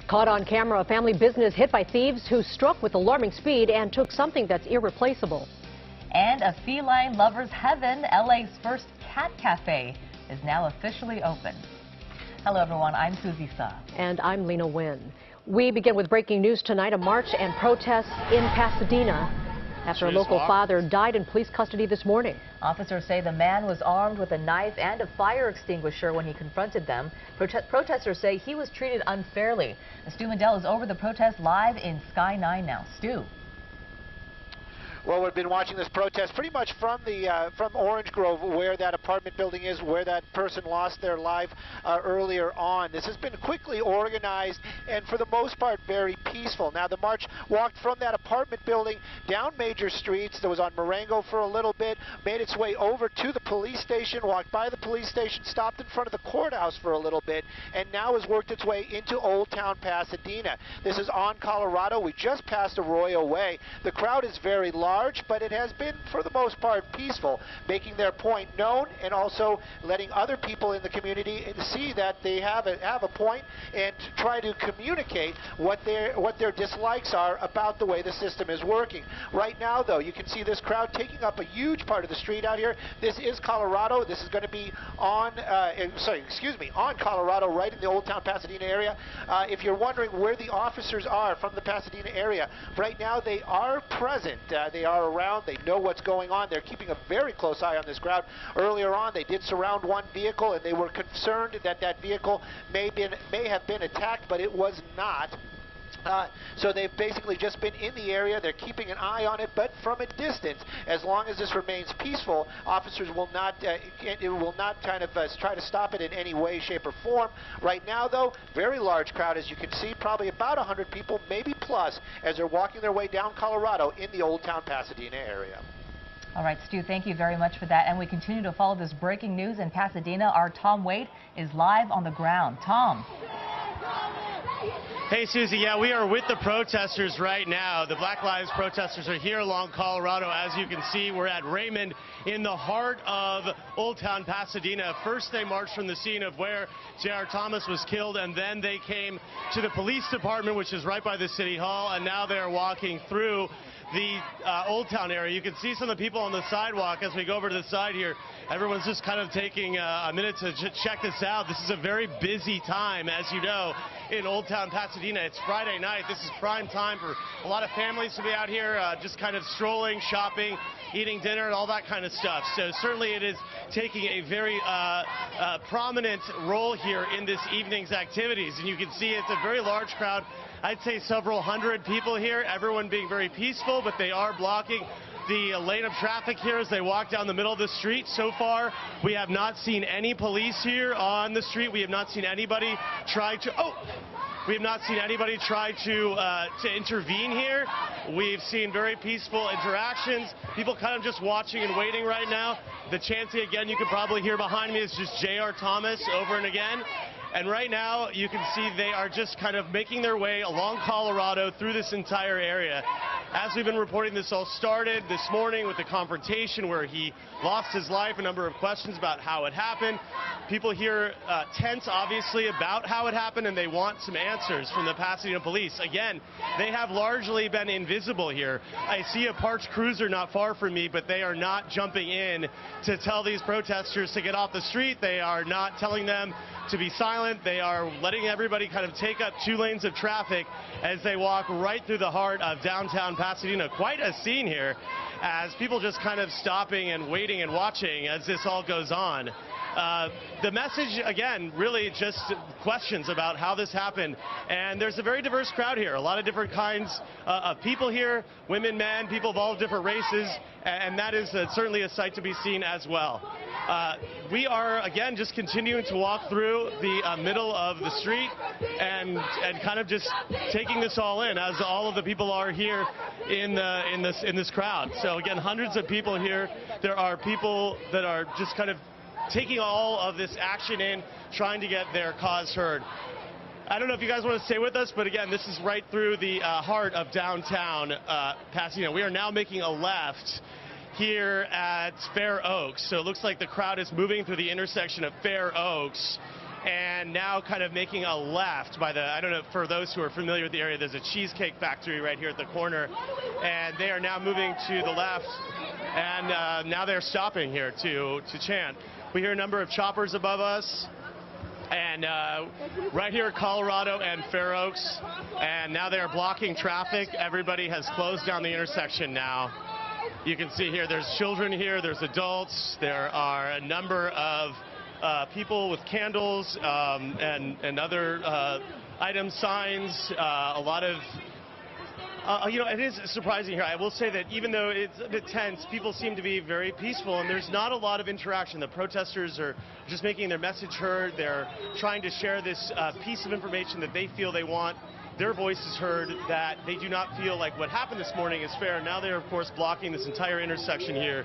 Caught on camera, a family business hit by thieves who struck with alarming speed and took something that's irreplaceable. And a feline lover's heaven, LA's first cat cafe, is now officially open. Hello everyone, I'm Susie Sa. And I'm Lena Nguyen. We begin with breaking news tonight, a march and protest in Pasadena after a local father died in police custody this morning. Officers say the man was armed with a knife and a fire extinguisher when he confronted them. Protesters say he was treated unfairly. Stu Mandel is over the protest live in Sky 9 now. Stu. Well, we've been watching this protest pretty much from Orange Grove, where that apartment building is, where that person lost their life earlier on. This has been quickly organized and, for the most part, very peaceful. Now, the march walked from that apartment building down major streets. That was on Marengo for a little bit, made its way over to the police station, walked by the police station, stopped in front of the courthouse for a little bit, and now has worked its way into Old Town Pasadena. This is on Colorado. We just passed Arroyo Way. The crowd is very large, but it has been, for the most part, peaceful, making their point known and also letting other people in the community see that they have a point and try to communicate what their dislikes are about the way the system is working. Right now, though, you can see this crowd taking up a huge part of the street out here. This is Colorado. This is going to be on Colorado, right in the Old Town Pasadena area. If you're wondering where the officers are from the Pasadena area, right now they are present. They are around. They know what's going on. They're keeping a very close eye on this crowd. Earlier on, they did surround one vehicle, and they were concerned that that vehicle may have been attacked, but it was not. So they've basically just been in the area. They're keeping an eye on it, but from a distance. As long as this remains peaceful, officers will not try to stop it in any way, shape, or form. Right now, though, very large crowd, as you can see, probably about 100 people, maybe plus, as they're walking their way down Colorado in the Old Town Pasadena area. All right, Stu, thank you very much for that. And we continue to follow this breaking news in Pasadena. Our Tom Waite is live on the ground. Tom. Hey, Susie. Yeah, we are with the protesters right now. The Black Lives protesters are here along Colorado. As you can see, we're at Raymond in the heart of Old Town Pasadena. First, they marched from the scene of where J.R. Thomas was killed, and then they came to the police department, which is right by the city hall, and now they're walking through the Old Town area. You can see some of the people on the sidewalk as we go over to the side here. Everyone's just kind of taking a minute to check this out. This is a very busy time, as you know, in Old Town Pasadena. It's Friday night. This is prime time for a lot of families to be out here just kind of strolling, shopping, eating dinner, and all that kind of stuff. So certainly it is taking a very prominent role here in this evening's activities. And you can see it's a very large crowd. I'd say several hundred people here, everyone being very peaceful, but they are blocking the lane of traffic here as they walk down the middle of the street. So far, we have not seen any police here on the street. We have not seen anybody try to, we have not seen anybody try to intervene here. We've seen very peaceful interactions. People kind of just watching and waiting right now. The chanting again, you can probably hear behind me, is just J.R. Thomas over and again. And right now, you can see they are just kind of making their way along Colorado through this entire area. As we've been reporting, this all started this morning with the confrontation where he lost his life, a number of questions about how it happened. People here tense, obviously, about how it happened, and they want some answers from the Pasadena police. Again, they have largely been invisible here. I see a parked cruiser not far from me, but they are not jumping in to tell these protesters to get off the street. They are not telling them to be silent. They are letting everybody kind of take up 2 lanes of traffic as they walk right through the heart of downtown Pasadena. Quite a scene here as people just kind of stopping and waiting and watching as this all goes on. The message, again, really just questions about how this happened. And there's a very diverse crowd here, a lot of different kinds of people here, women, men, people of all different races, and that is certainly a sight to be seen as well. We are, again, just continuing to walk through the middle of the street and kind of just taking this all in, as all of the people are here in this crowd. So again, hundreds of people here. There are people that are just kind of taking all of this action in, trying to get their cause heard. I don't know if you guys want to stay with us, but again, this is right through the heart of downtown Pasadena. We are now making a left here at Fair Oaks. So it looks like the crowd is moving through the intersection of Fair Oaks and now kind of making a left by the, I don't know, for those who are familiar with the area, there's a cheesecake factory right here at the corner, and they are now moving to the left, and now they're stopping here to chant. We hear a number of choppers above us, and right here Colorado and Fair Oaks, and now they're blocking traffic. Everybody has closed down the intersection now. You can see here there's children here, there's adults, there are a number of people with candles and other items, signs, a lot of, you know, it is surprising here. I will say that even though it's a bit tense, people seem to be very peaceful, and there's not a lot of interaction. The protesters are just making their message heard. They're trying to share this piece of information that they feel they want their voices heard, that they do not feel like what happened this morning is fair. Now they're, of course, blocking this entire intersection here.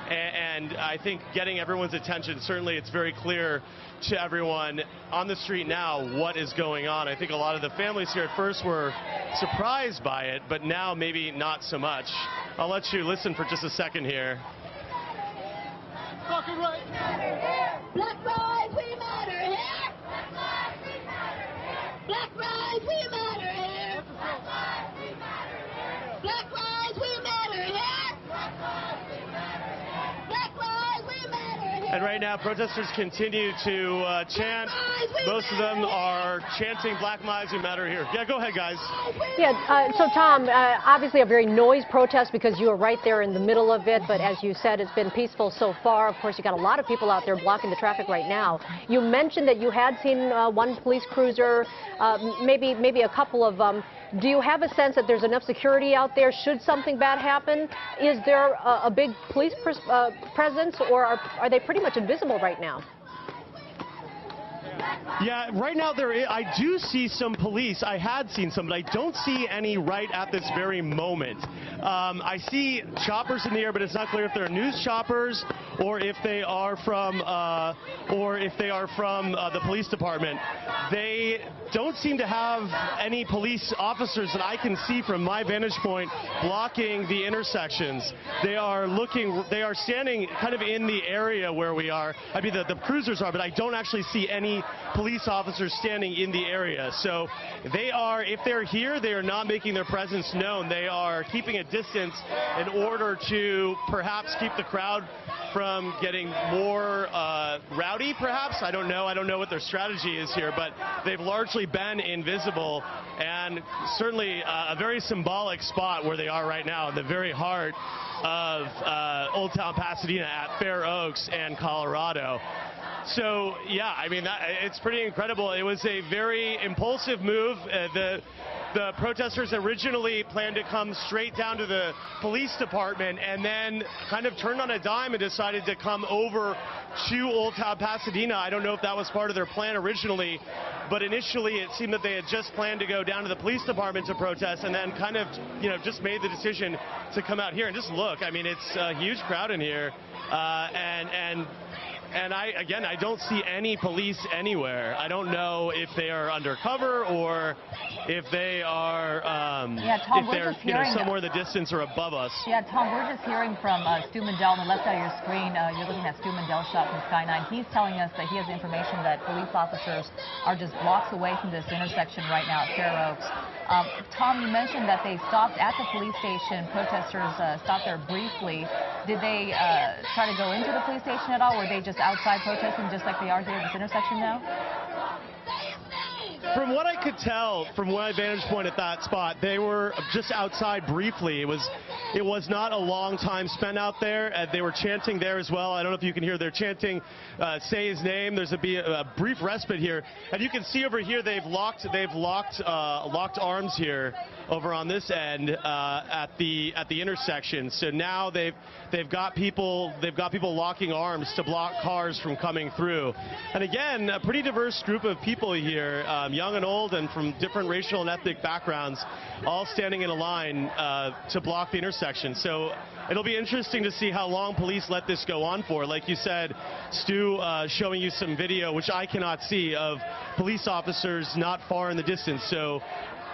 And I think getting everyone's attention, certainly it's very clear to everyone on the street now what is going on. I think a lot of the families here at first were surprised by it, but now maybe not so much. I'll let you listen for just a second here. Fucking right. Black lives, we matter here. Black lives, we matter here. Black lives, we matter here. Black lives, we matter here. Black lives, we matter here. Black lives, we matter here. Black lives, we matter here. And right now, protesters continue to chant. Most of them are chanting Black Lives Matter here. Yeah, go ahead, guys. Yeah, so Tom, obviously a very noise protest because you were right there in the middle of it, but as you said, it's been peaceful so far. Of course, you got a lot of people out there blocking the traffic right now. You mentioned that you had seen one police cruiser, maybe a couple of them. Do you have a sense that there's enough security out there should something bad happen? Is there a big police presence, or are they pretty much invisible right now? Yeah, right now I do see some police. I had seen some, but I don't see any right at this very moment. I see choppers in the air, but it's not clear if they're news choppers or if they are from the police department. They don't seem to have any police officers that I can see from my vantage point blocking the intersections. They are standing kind of in the area where we are. I mean, the cruisers are, but I don't actually see any police officers standing in the area. So they are, if they're here, they are not making their presence known. They are keeping a distance in order to perhaps keep the crowd from getting more rowdy, perhaps. I don't know. I don't know what their strategy is here, but they've largely been invisible, and certainly a very symbolic spot where they are right now in the very heart of Old Town Pasadena at Fair Oaks and Colorado. So, yeah, I mean, it's pretty incredible. It was a very impulsive move. The protesters originally planned to come straight down to the police department and then kind of turned on a dime and decided to come over to Old Town Pasadena. I don't know if that was part of their plan originally, but initially it seemed that they had just planned to go down to the police department to protest and then kind of, you know, just made the decision to come out here and just look. I mean, it's a huge crowd in here, and I don't see any police anywhere. I don't know if they are undercover or if they are, Tom, if they're somewhere in the distance or above us. Yeah, Tom, we're just hearing from Stu Mandel on the left side of your screen. You're looking at Stu Mandel's shot from Sky 9. He's telling us that he has information that police officers are just blocks away from this intersection right now at Fair Oaks. Tom, you mentioned that they stopped at the police station. Protesters stopped there briefly. Did they try to go into the police station at all? Or were they just outside protesting just like they are here at this intersection now? From what I could tell from my vantage point at that spot, they were just outside briefly. It was not a long time spent out there. They were chanting there as well. I don't know if you can hear. They're chanting, say his name. There's a brief respite here, and you can see over here they've locked arms here over on this end at the intersection. So now they've got people locking arms to block cars from coming through. And again, a pretty diverse group of people here, young and old, and from different racial and ethnic backgrounds, all standing in a line to block the intersection. So it'll be interesting to see how long police let this go on for. Like you said, Stu, showing you some video, which I cannot see, of police officers not far in the distance. So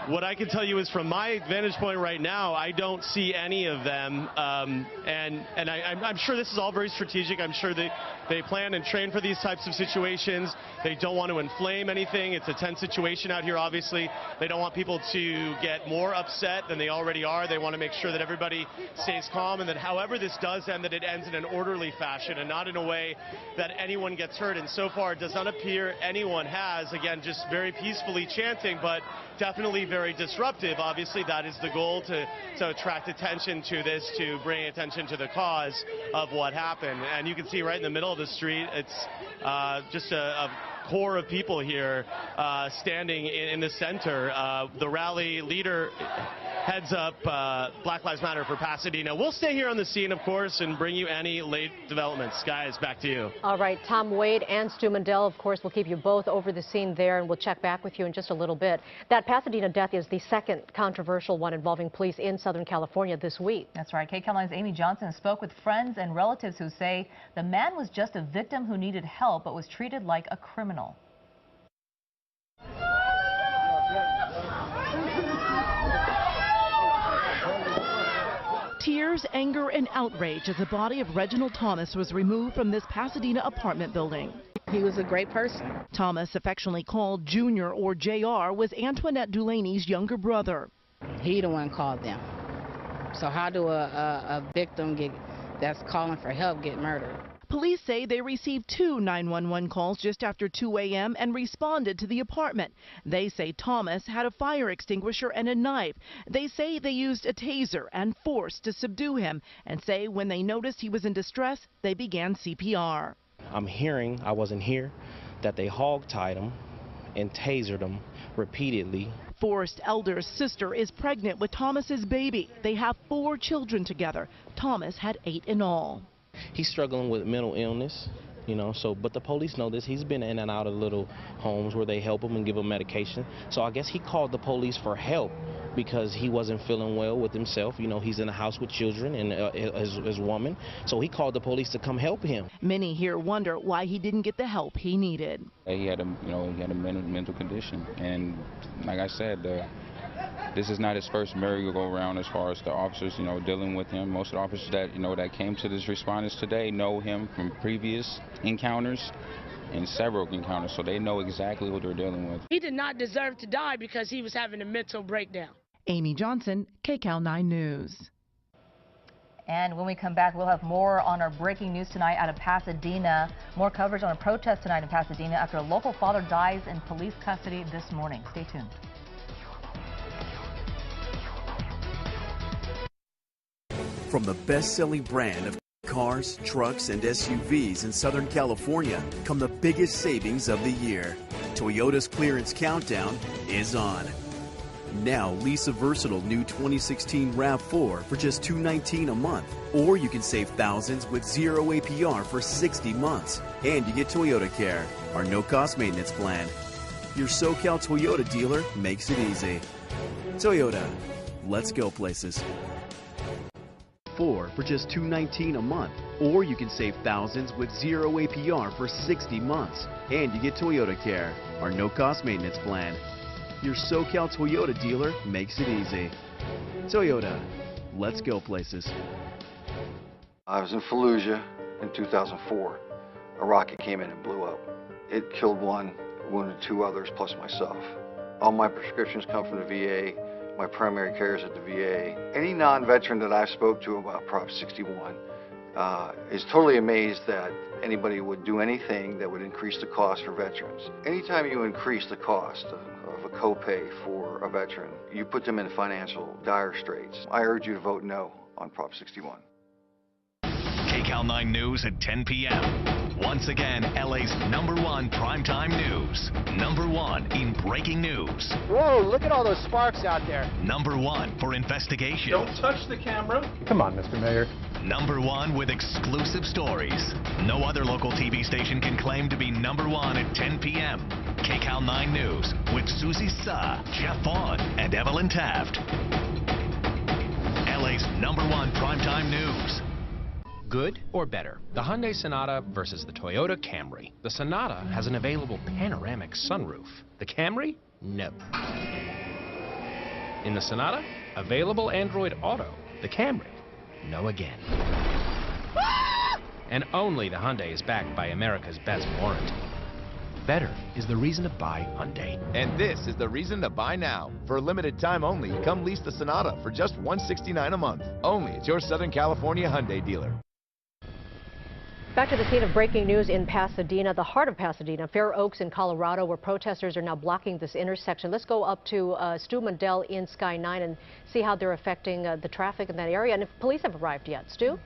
what I can tell you is from my vantage point right now, I don't see any of them. I'm sure this is all very strategic. I'm sure they plan and train for these types of situations. They don't want to inflame anything. It's a tense situation out here, obviously. They don't want people to get more upset than they already are. They want to make sure that everybody stays calm and that however this does end, that it ends in an orderly fashion and not in a way that anyone gets hurt. And so far, it does not appear anyone has. Again, just very peacefully chanting, but definitely very disruptive. Obviously, that is the goal, to attract attention to this, to bring attention to the cause of what happened. And you can see right in the middle of the street, it's just a core of people here standing in the center. The rally leader heads up Black Lives Matter for Pasadena. We'll stay here on the scene, of course, and bring you any late developments. Guys, back to you. All right, Tom Wade and Stu Mundell, of course, will keep you both over the scene there, and we'll check back with you in just a little bit. That Pasadena death is the second controversial one involving police in Southern California this week. That's right. KCAL 9's Amy Johnson spoke with friends and relatives who say the man was just a victim who needed help but was treated like a criminal. Tears, anger, and outrage as the body of Reginald Thomas was removed from this Pasadena apartment building. He was a great person. Thomas, affectionately called Junior or JR, was Antoinette Dulaney's younger brother. He the one called them. So how do a victim that's calling for help get murdered? Police say they received 2 911 calls just after 2 a.m. and responded to the apartment. They say Thomas had a fire extinguisher and a knife. They say they used a taser and force to subdue him, and say when they noticed he was in distress, they began CPR. I'm hearing, I wasn't here, that they hog-tied him and tasered him repeatedly. Forrest Elder's sister is pregnant with Thomas's baby. They have 4 children together. Thomas had 8 in all. He's struggling with mental illness, you know, but the police know this. He's been in and out of little homes where they help him and give him medication. So I guess he called the police for help because he wasn't feeling well with himself. You know, he's in a house with children and his woman. So he called the police to come help him. Many here wonder why he didn't get the help he needed. He had a mental condition, and like I said, this is not his first merry-go-round as far as the officers, dealing with him. Most of the officers that, that came to this responders today know him from previous encounters and several encounters, so they know exactly what they're dealing with. He did not deserve to die because he was having a mental breakdown. Amy Johnson, KCAL 9 News. And when we come back, we'll have more on our breaking news tonight out of Pasadena. More coverage on a protest tonight in Pasadena after a local father dies in police custody this morning. Stay tuned. From the best-selling brand of cars, trucks, and SUVs in Southern California come the biggest savings of the year. Toyota's clearance countdown is on. Now lease a versatile new 2016 RAV4 for just $219 a month. Or you can save thousands with 0 APR for 60 months. And you get Toyota Care, our no-cost maintenance plan. Your SoCal Toyota dealer makes it easy. Toyota, let's go places. For just $219 a month, or you can save thousands with 0 APR for 60 months. And you get Toyota Care, our no-cost maintenance plan. Your SoCal Toyota dealer makes it easy. Toyota, let's go places. I was in Fallujah in 2004. A rocket came in and blew up. It killed 1, wounded 2 others, plus myself. All my prescriptions come from the VA. My primary care is at the VA. Any non-veteran that I spoke to about Prop 61 is totally amazed that anybody would do anything that would increase the cost for veterans. Anytime you increase the cost of a copay for a veteran, you put them in financial dire straits. I urge you to vote no on Prop 61. KCAL 9 News at 10 p.m. Once again, LA's #1 primetime news. #1 in breaking news. Whoa, look at all those sparks out there. #1 for investigation. Don't touch the camera. Come on, Mr. Mayor. #1 with exclusive stories. No other local TV station can claim to be #1 at 10 p.m. KCAL 9 News with Susie Sa, Jeff Vaughn, and Evelyn Taft. LA's #1 primetime news. Good or better? The Hyundai Sonata versus the Toyota Camry. The Sonata has an available panoramic sunroof. The Camry? No. In the Sonata, available Android Auto, the Camry, no again. And only the Hyundai is backed by America's best warranty. Better is the reason to buy Hyundai. And this is the reason to buy now. For a limited time only, come lease the Sonata for just $169 a month. Only at your Southern California Hyundai dealer. Back to the scene of breaking news in Pasadena, the heart of Pasadena, Fair Oaks in Colorado, where protesters are now blocking this intersection. Let's go up to Stu Mundell in Sky 9 and see how they're affecting the traffic in that area, and if police have arrived yet. Stu?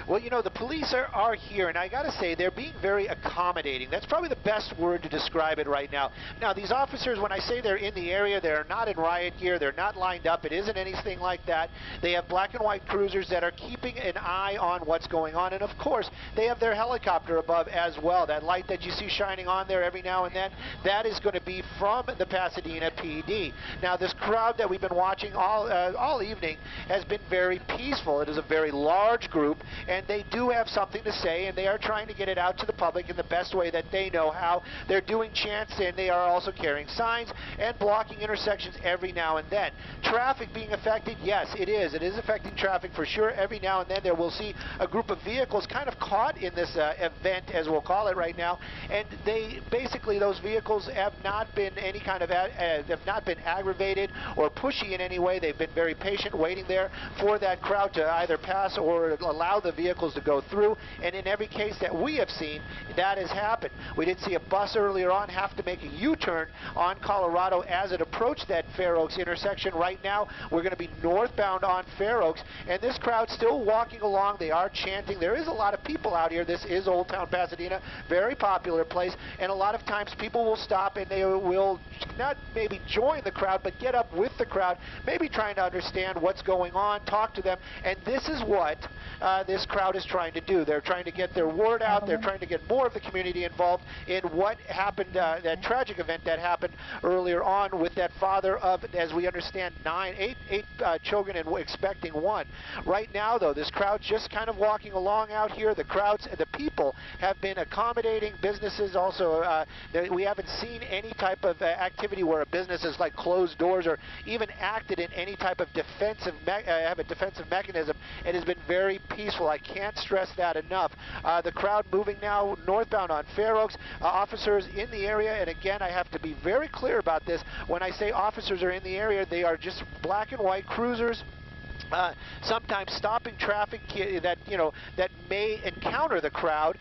Well, you know, the police are here, and I got to say, they're being very accommodating. That's probably the best word to describe it right now. Now, these officers, when I say they're in the area, they're not in riot gear. They're not lined up. It isn't anything like that. They have black and white cruisers that are keeping an eye on what's going on. And, of course, they have their helicopter above as well. That light that you see shining on there every now and then, that is going to be from the Pasadena PD. Now, this crowd that we've been watching all evening has been very peaceful. It is a very large group, and they do have something to say, and they are trying to get it out to the public in the best way that they know how. They're doing chants, and they are also carrying signs and blocking intersections every now and then. Traffic being affected, yes, it is. It is affecting traffic for sure. Every now and then there we'll see a group of vehicles kind of caught in this event, as we'll call it right now, and they basically, those vehicles have not been any kind of have not been aggravated or pushy in any way. They've been very patient, waiting there for that crowd to either pass or allow the vehicles to go through, and in every case that we have seen, that has happened. We did see a bus earlier on have to make a U-turn on Colorado as it approached that Fair Oaks intersection. Right now, we're going to be northbound on Fair Oaks, and this crowd still walking along. They are chanting. There is a lot of people out here. This is Old Town Pasadena, very popular place, and a lot of times people will stop and they will not maybe join the crowd, but get up with the crowd, maybe trying to understand what's going on, talk to them, and this is what this crowd is trying to do. They're trying to get their word out. They're trying to get more of the community involved in what happened, that tragic event that happened earlier on with that father of, as we understand, eight children and expecting one. Right now, though, this crowd's just kind of walking along out here. The people have been accommodating. Businesses also, we haven't seen any type of activity where a business has like closed doors or even acted in any type of defensive mechanism. It has been very peaceful. I can't stress that enough. The crowd moving now northbound on Fair Oaks. Officers in the area, and again, I have to be very clear about this. When I say officers are in the area, they are just black and white cruisers. Sometimes stopping traffic that may encounter the crowd,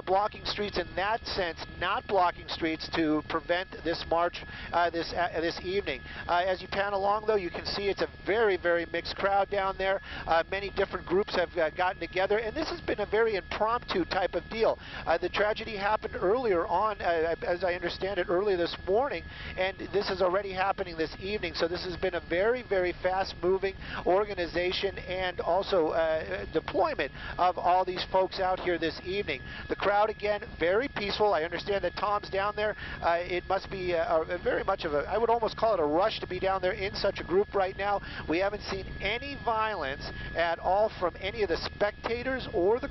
blocking streets in that sense, not blocking streets to prevent this march this evening. As you pan along, though, you can see it's a very, very mixed crowd down there. Many different groups have gotten together, and this has been a very impromptu type of deal. The tragedy happened earlier on, as I understand it, earlier this morning, and this is already happening this evening. So this has been a very, very fast-moving organization and also deployment of all these folks out here this evening. The crowd, again, very peaceful. I understand that Tom's down there. It must be very much of a, I would almost call it a rush to be down there in such a group right now. We haven't seen any violence at all from any of the spectators or the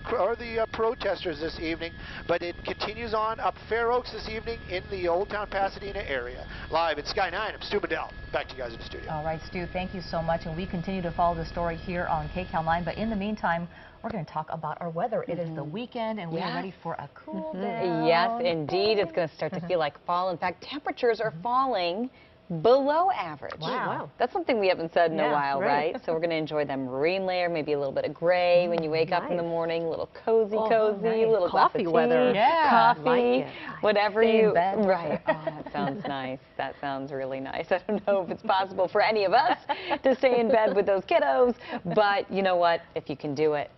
protesters this evening, but it continues on up Fair Oaks this evening in the Old Town Pasadena area. Live at Sky 9, I'm Stu Mundell. Back to you guys in the studio. All right, Stu, thank you so much, and we continue to follow the story here on KCAL 9, but in the meantime, we're going to talk about our weather. It is the weekend, and we are ready for a cool down. Yes, indeed. It's going to start to feel like fall. In fact, temperatures are falling below average. Wow. That's something we haven't said in a while, right? So we're going to enjoy that marine layer, maybe a little bit of gray when you wake up in the morning, a little cozy, a little coffee weather. Coffee, whatever Stay you... in bed. Right. Oh, that sounds nice. That sounds really nice. I don't know if it's possible for any of us to stay in bed with those kiddos, but you know what? If you can do it,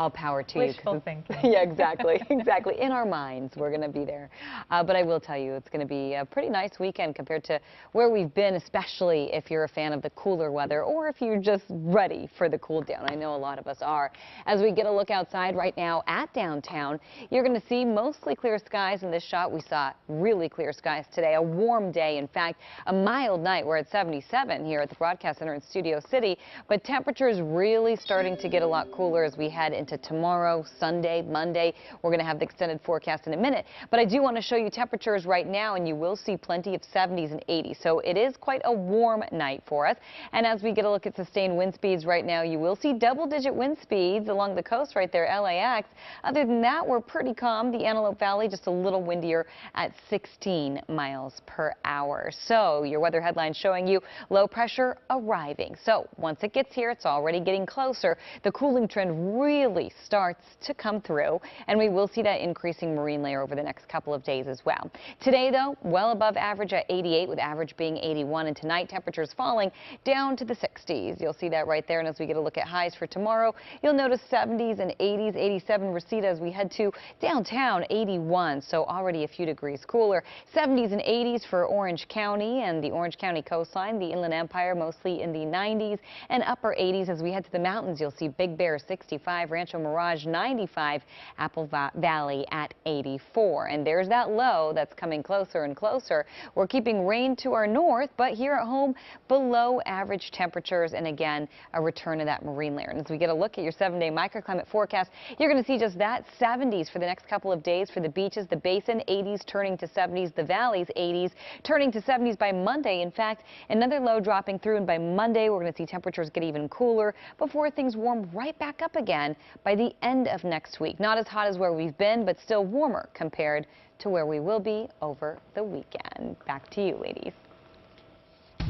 all power to you. Wishful thinking. Yeah, exactly. Exactly. In our minds, we're going to be there. But I will tell you, it's going to be a pretty nice weekend compared to where we've been, especially if you're a fan of the cooler weather or if you're just ready for the cool down. I know a lot of us are. As we get a look outside right now at downtown, you're going to see mostly clear skies in this shot. We saw really clear skies today, a warm day. In fact, a mild night. We're at 77 here at the Broadcast Center in Studio City, but temperatures really starting to get a lot cooler as we head into into tomorrow, Sunday, Monday. We're going to have the extended forecast in a minute. But I do want to show you temperatures right now, and you will see plenty of 70s and 80s. So it is quite a warm night for us. And as we get a look at sustained wind speeds right now, you will see double-digit wind speeds along the coast right there, LAX. Other than that, we're pretty calm. The Antelope Valley just a little windier at 16 miles per hour. So your weather headline showing you low pressure arriving. So once it gets here, it's already getting closer. The cooling trend really starts to come through, and we will see that increasing marine layer over the next couple of days as well. Today, though, well above average at 88, with average being 81, and tonight temperatures falling down to the 60s. You'll see that right there. And as we get a look at highs for tomorrow, you'll notice 70s and 80s, 87 Reseda as we head to downtown, 81. So already a few degrees cooler. 70s and 80s for Orange County and the Orange County coastline. The Inland Empire mostly in the 90s and upper 80s. As we head to the mountains, you'll see Big Bear 65, Rancho Mirage 95, Apple Valley at 84. And there's that low that's coming closer and closer. We're keeping rain to our north, but here at home, below average temperatures, and again, a return of that marine layer. And as we get a look at your 7-day microclimate forecast, you're going to see just that, 70s for the next couple of days for the beaches, the basin, 80s turning to 70s, the valleys, 80s turning to 70s by Monday. In fact, another low dropping through, and by Monday, we're going to see temperatures get even cooler before things warm right back up again by the end of next week. Not as hot as where we've been, but still warmer compared to where we will be over the weekend. Back to you, ladies.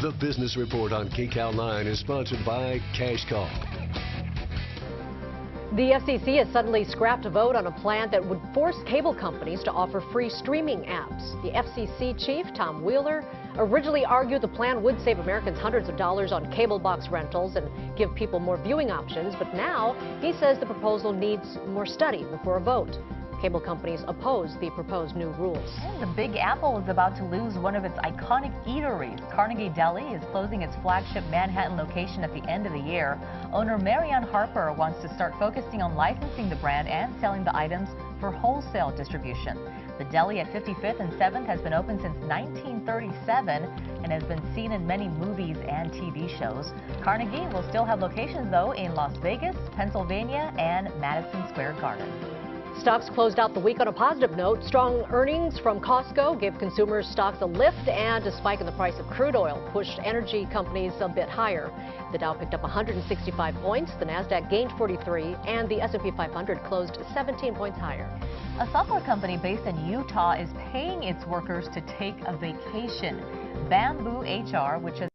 The Business Report on KCAL 9 is sponsored by Cash Call. The FCC has suddenly scrapped a vote on a plan that would force cable companies to offer free streaming apps. The FCC chief, Tom Wheeler, originally argued the plan would save Americans hundreds of dollars on cable box rentals and give people more viewing options, but now he says the proposal needs more study before a vote. Cable companies oppose the proposed new rules. And the Big Apple is about to lose one of its iconic eateries. Carnegie Deli is closing its flagship Manhattan location at the end of the year. Owner Marianne Harper wants to start focusing on licensing the brand and selling the items for wholesale distribution. The deli at 55th and 7th has been open since 1937 and has been seen in many movies and TV shows. Carnegie will still have locations, though, in Las Vegas, Pennsylvania, and Madison Square Garden. Stocks closed out the week on a positive note. Strong earnings from Costco gave consumers stocks a lift, and a spike in the price of crude oil pushed energy companies a bit higher. The Dow picked up 165 points, the Nasdaq gained 43, and the S&P 500 closed 17 points higher. A software company based in Utah is paying its workers to take a vacation. Bamboo HR, which has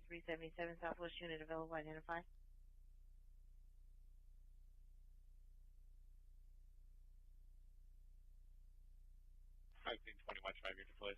377 Southwest unit available, identify. 1520 Watch 5 unit deployed.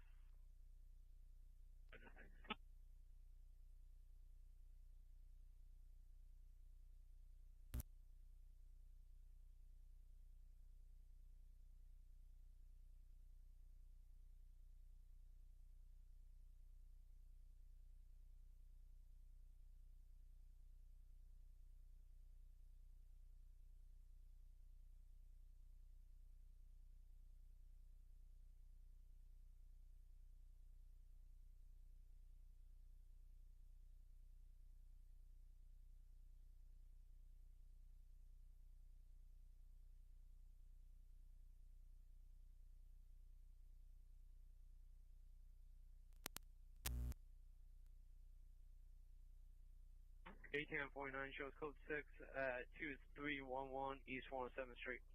Eighteen and 49 shows code 6 at 2311 East 107th Street.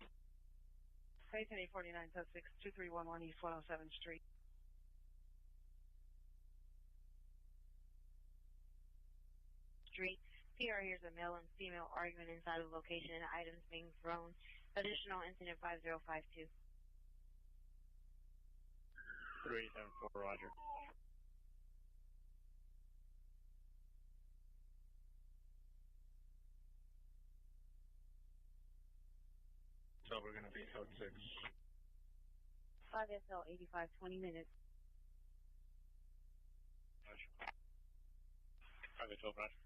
18849 suspects 2311 East 107th Street. PR hears a male and female argument inside of the location and items being thrown. Additional incident 5052. 3874 Roger. So we're going to be code 6. 5SL 85 20 minutes. Roger. 512 Roger.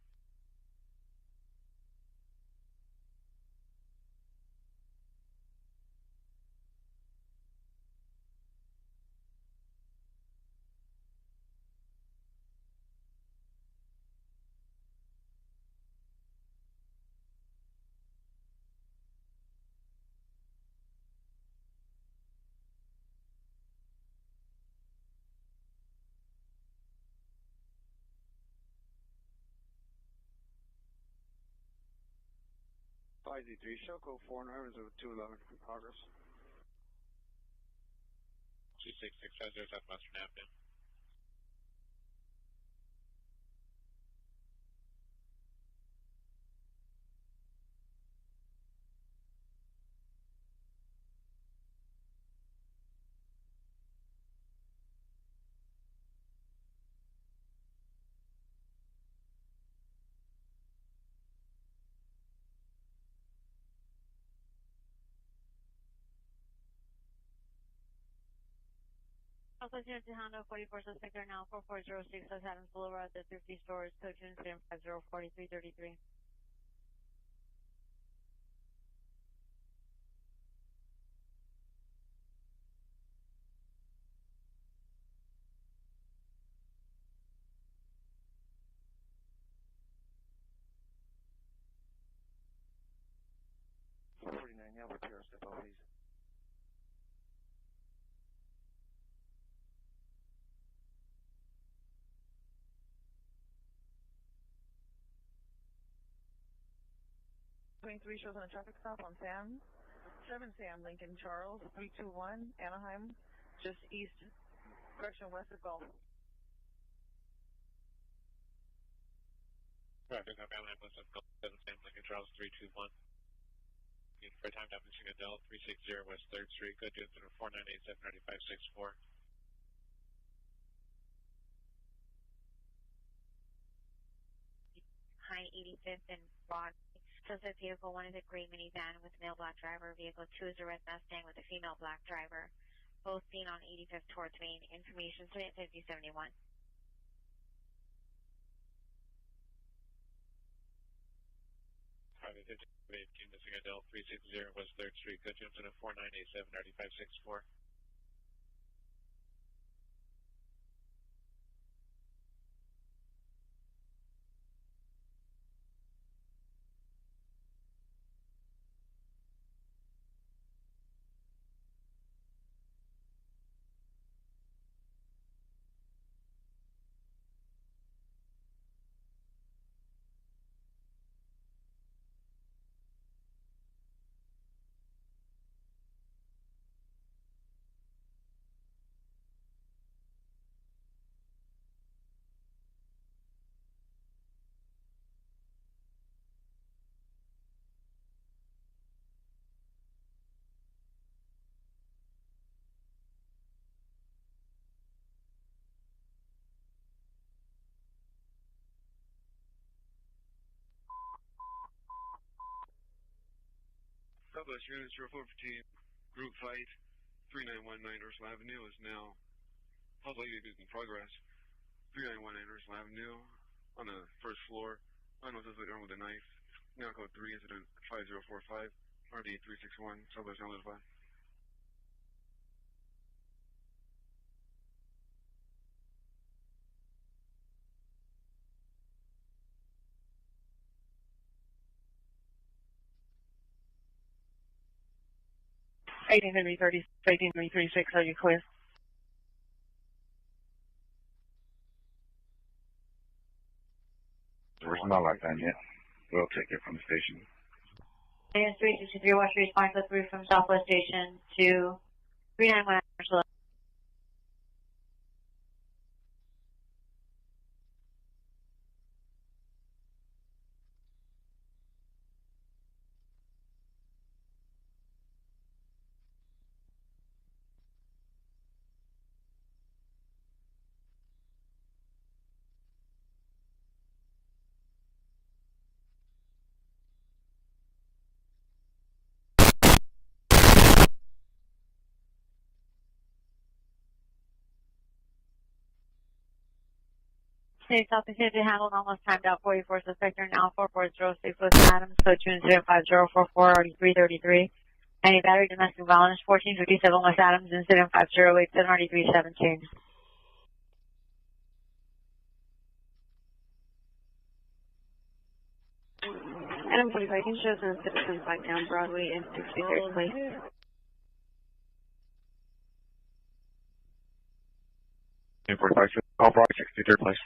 Z3, show code 49 is 211 in progress. 26650 Southwestern Avenue. Also, here to Honda 44 suspect are now 4406 South Adams Boulevard, the Thrifty Stores, code incident 504333. You have a PR step out, please. Between 3 shows on a traffic stop on Sam. 7 Sam, Lincoln Charles, 321, Anaheim, just east, direction west of Gulf. Traffic on Anaheim west of Gulf, 7 Sam, Lincoln Charles 321. For time definition Adele 360 West 3rd Street, good to incident 49879564. High 85th and Broadway. Suspect vehicle 1 is a gray minivan with a male black driver. Vehicle 2 is a red Mustang with a female black driver. Both seen on 85th towards Main. Information 5071. Private 5018 missing Adele 360 West 3rd Street, good to incident 49879564. Southwest unit 0415, group fight, 3919 Ursula Avenue is now public in progress. 3919 Ursula Avenue on the first floor. Unknown suspect armed with a knife. Now code 3, incident 5045, RD 361, Southwest notified. Eighteen 1836, are you clear? There's not like that yet. We'll take it from the station. AS 363, watch your response through from Southwest Station to 391 Ursula. State South Pacific handled, almost timed out 44 suspect are now 4406 with Adams, code 25044, already 333. Any battery domestic violence 1457 West Adams, incident 508, already 317. Adam 45, can show some citizens back down Broadway and 63rd Place. Adam 45, call Broadway, 63rd Place.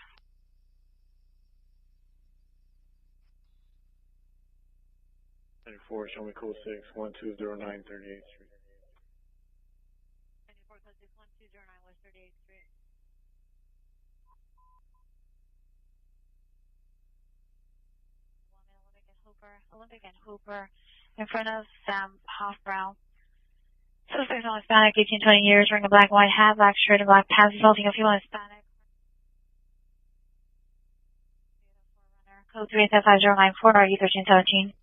94, show me code 6, 1209 38th Street. 94 code 6, 1209 West 38th Street. Olympic and Hooper in front of Sam Hoffbrow. Suspect on Hispanic, 18, 20 years, wearing a black and white hat, black shirt, and black pants, assaulting a female Hispanic. Code 35094, RE 1317.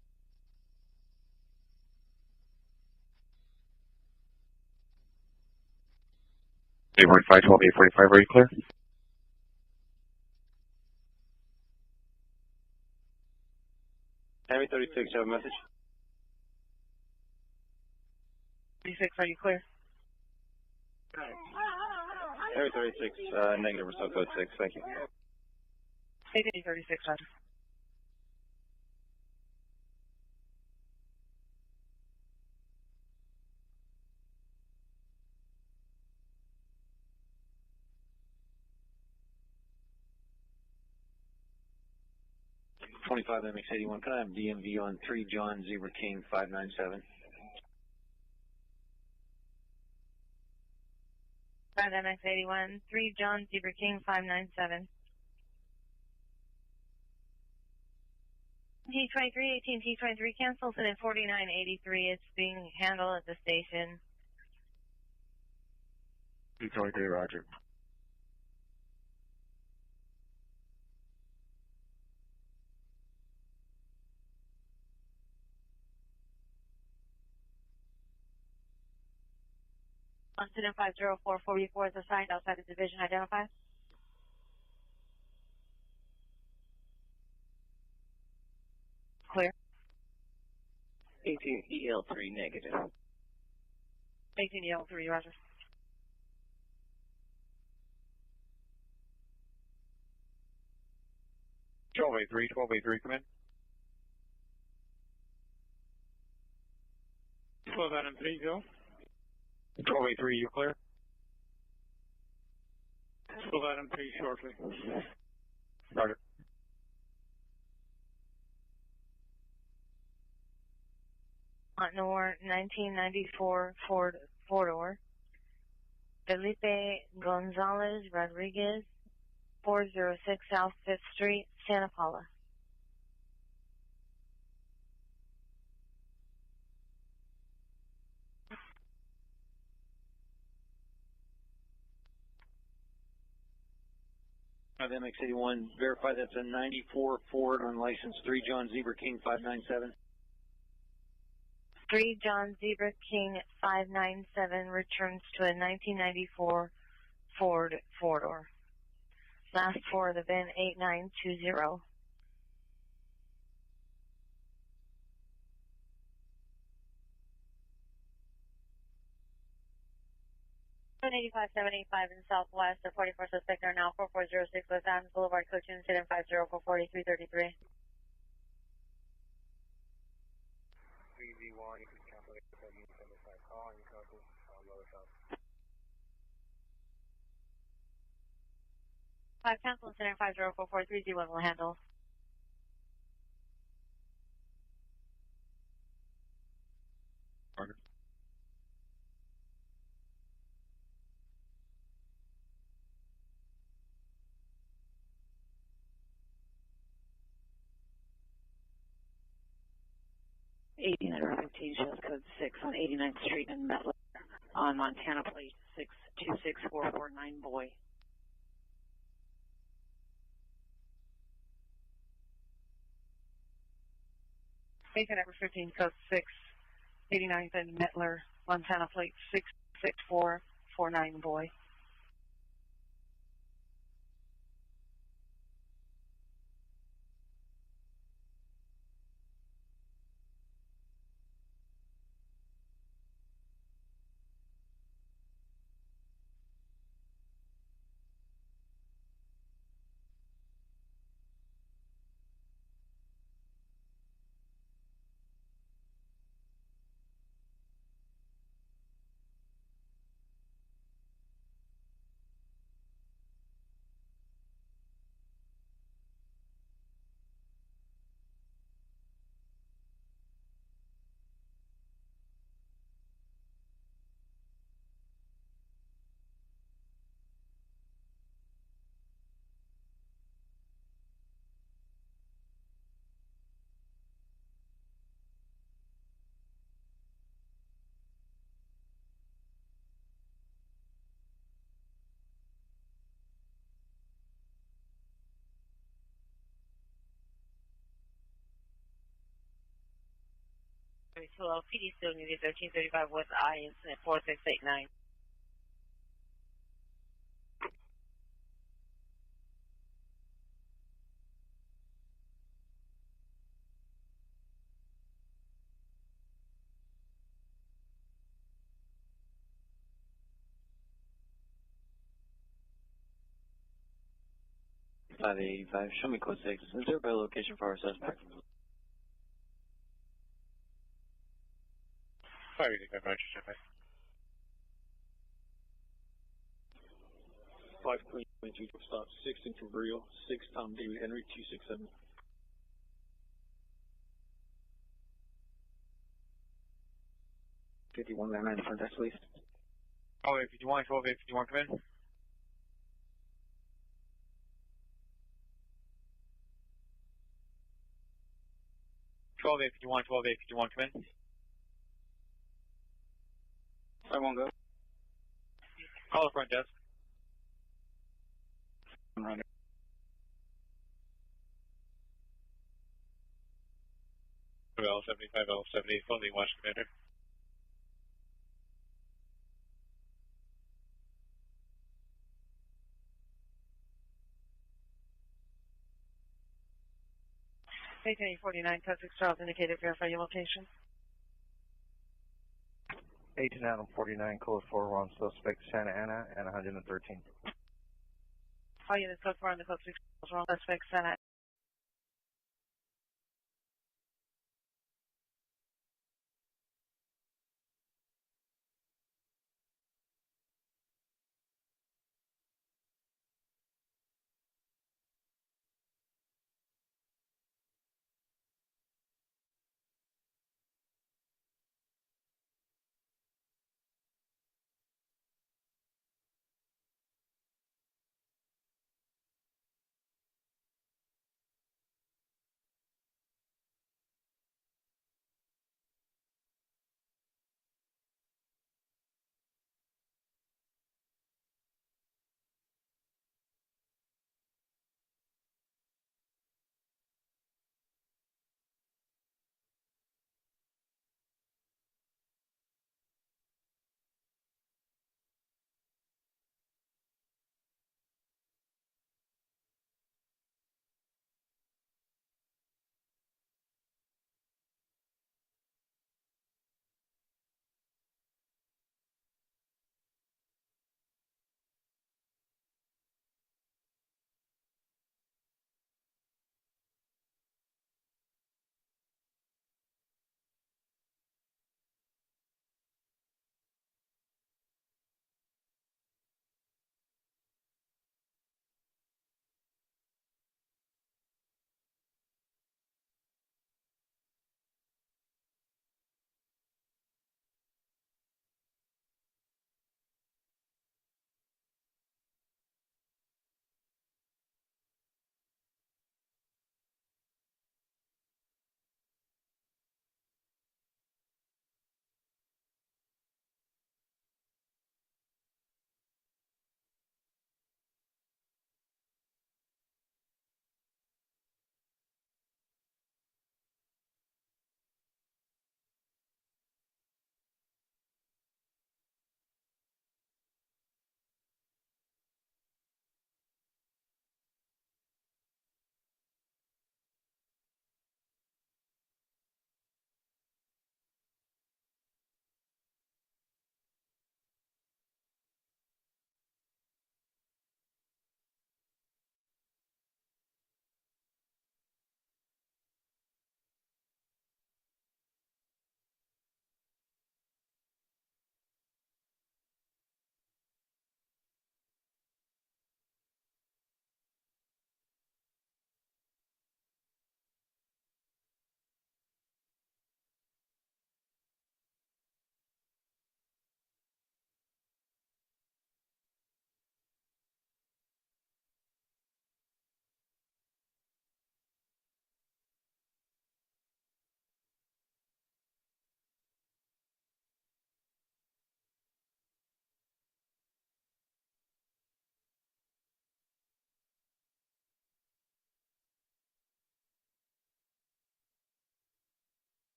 Eight 45, 12, 845, are you clear? Tammy 36, you have a message? 36, are you clear? Tammy 36, negative, we're still code 6, thank you. 36, Roger. $25 MX81, can I have DMV on 3 John Zebra King 597? 5 MX81, 3 John Zebra King 597. T23, 18 T23 cancels and at 4983 it's being handled at the station. T23, roger. Incident 50444 is assigned outside the division. Identify. Clear. 18 EL3 negative. 18 EL3, Roger. Twelve 1283, come in. 12 Adam 3, go. 1283, you clear? 12 Adam 3 shortly. Roger. Nor 1994 four-door. Felipe Gonzalez Rodriguez, 406 South 5th Street, Santa Paula. MX81, verify that's a 94 Ford unlicensed 3 John Zebra King 597. 3 John Zebra King 597 returns to a 1994 Ford four-door. Last four of the VIN 8920. 785 in Southwest. The 44 suspect are now 4406 West Adams Boulevard, Coach Incident 50 for 4333. VV1, you can cancel it because you send us that call and you cancel lower south. 5 cancel incident 50 for 4331 will handle. Order. shows code 6 on 89th Street in Metler on Montana plate 626449 Boy. Station number 15, code 6, 89th and Metler, Montana plate 66449 Boy. Hello, PD still needed 1335 West I, incident 4689. Show me code 6. Is there a better location for our suspect? 585 Roger, 5 Queen 22 stop 6 in Cabrillo, 6 Tom David Henry 267. $51.99 front desk, please. Oh, 51, 12, 51, come in. Twelve eight fifty one, come in. I won't go. Call the front desk. I'm running. L75, L78, phone watch commander. Station 49, code 6 Charles indicated, verify your location. 18 Adam 49, code 4 on suspect Santa Ana and 113. All units code 4 on the code 6 Charles, wrong suspect Santa.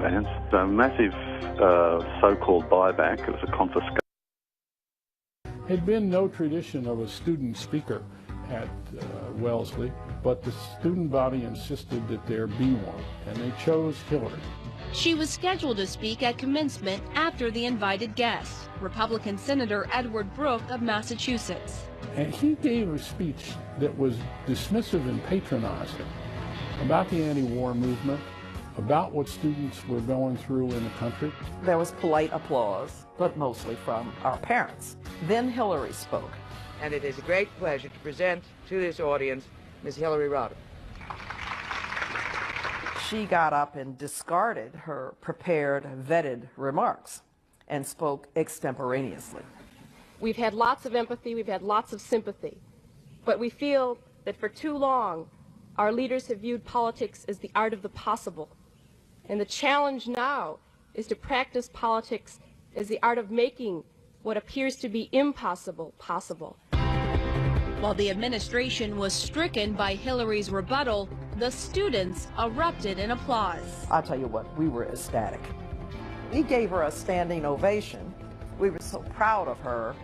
advance. A massive so-called buyback. It was a confiscation. There had been no tradition of a student speaker at Wellesley, but the student body insisted that there be one, and they chose Hillary. She was scheduled to speak at commencement after the invited guests, Republican Senator Edward Brooke of Massachusetts. And he gave a speech that was dismissive and patronizing about the anti-war movement, about what students were going through in the country. There was polite applause, but mostly from our parents. Then Hillary spoke. And it is a great pleasure to present to this audience Ms. Hillary Rodham. She got up and discarded her prepared, vetted remarks and spoke extemporaneously. We've had lots of empathy, we've had lots of sympathy, but we feel that for too long our leaders have viewed politics as the art of the possible. And the challenge now is to practice politics as the art of making what appears to be impossible possible. While the administration was stricken by Hillary's rebuttal, the students erupted in applause. I'll tell you what, we were ecstatic. We gave her a standing ovation. We were so proud of her.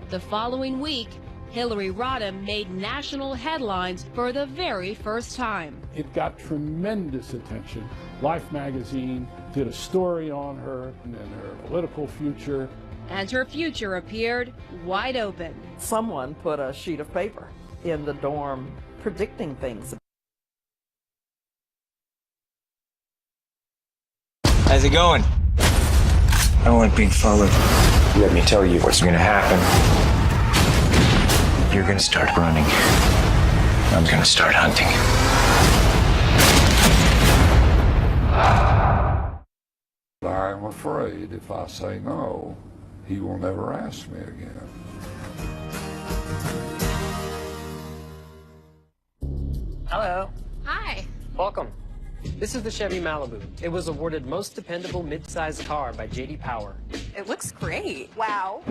The following week, Hillary Rodham made national headlines for the very first time. It got tremendous attention. Life magazine did a story on her and her political future. And her future appeared wide open. Someone put a sheet of paper in the dorm predicting things. How's it going? I don't like being followed. Let me tell you what's going to happen. You're going to start running. I'm going to start hunting. I'm afraid if I say no, he will never ask me again. Hello. Hi. Welcome. This is the Chevy Malibu. It was awarded Most Dependable Midsize Car by J.D. Power. It looks great. Wow.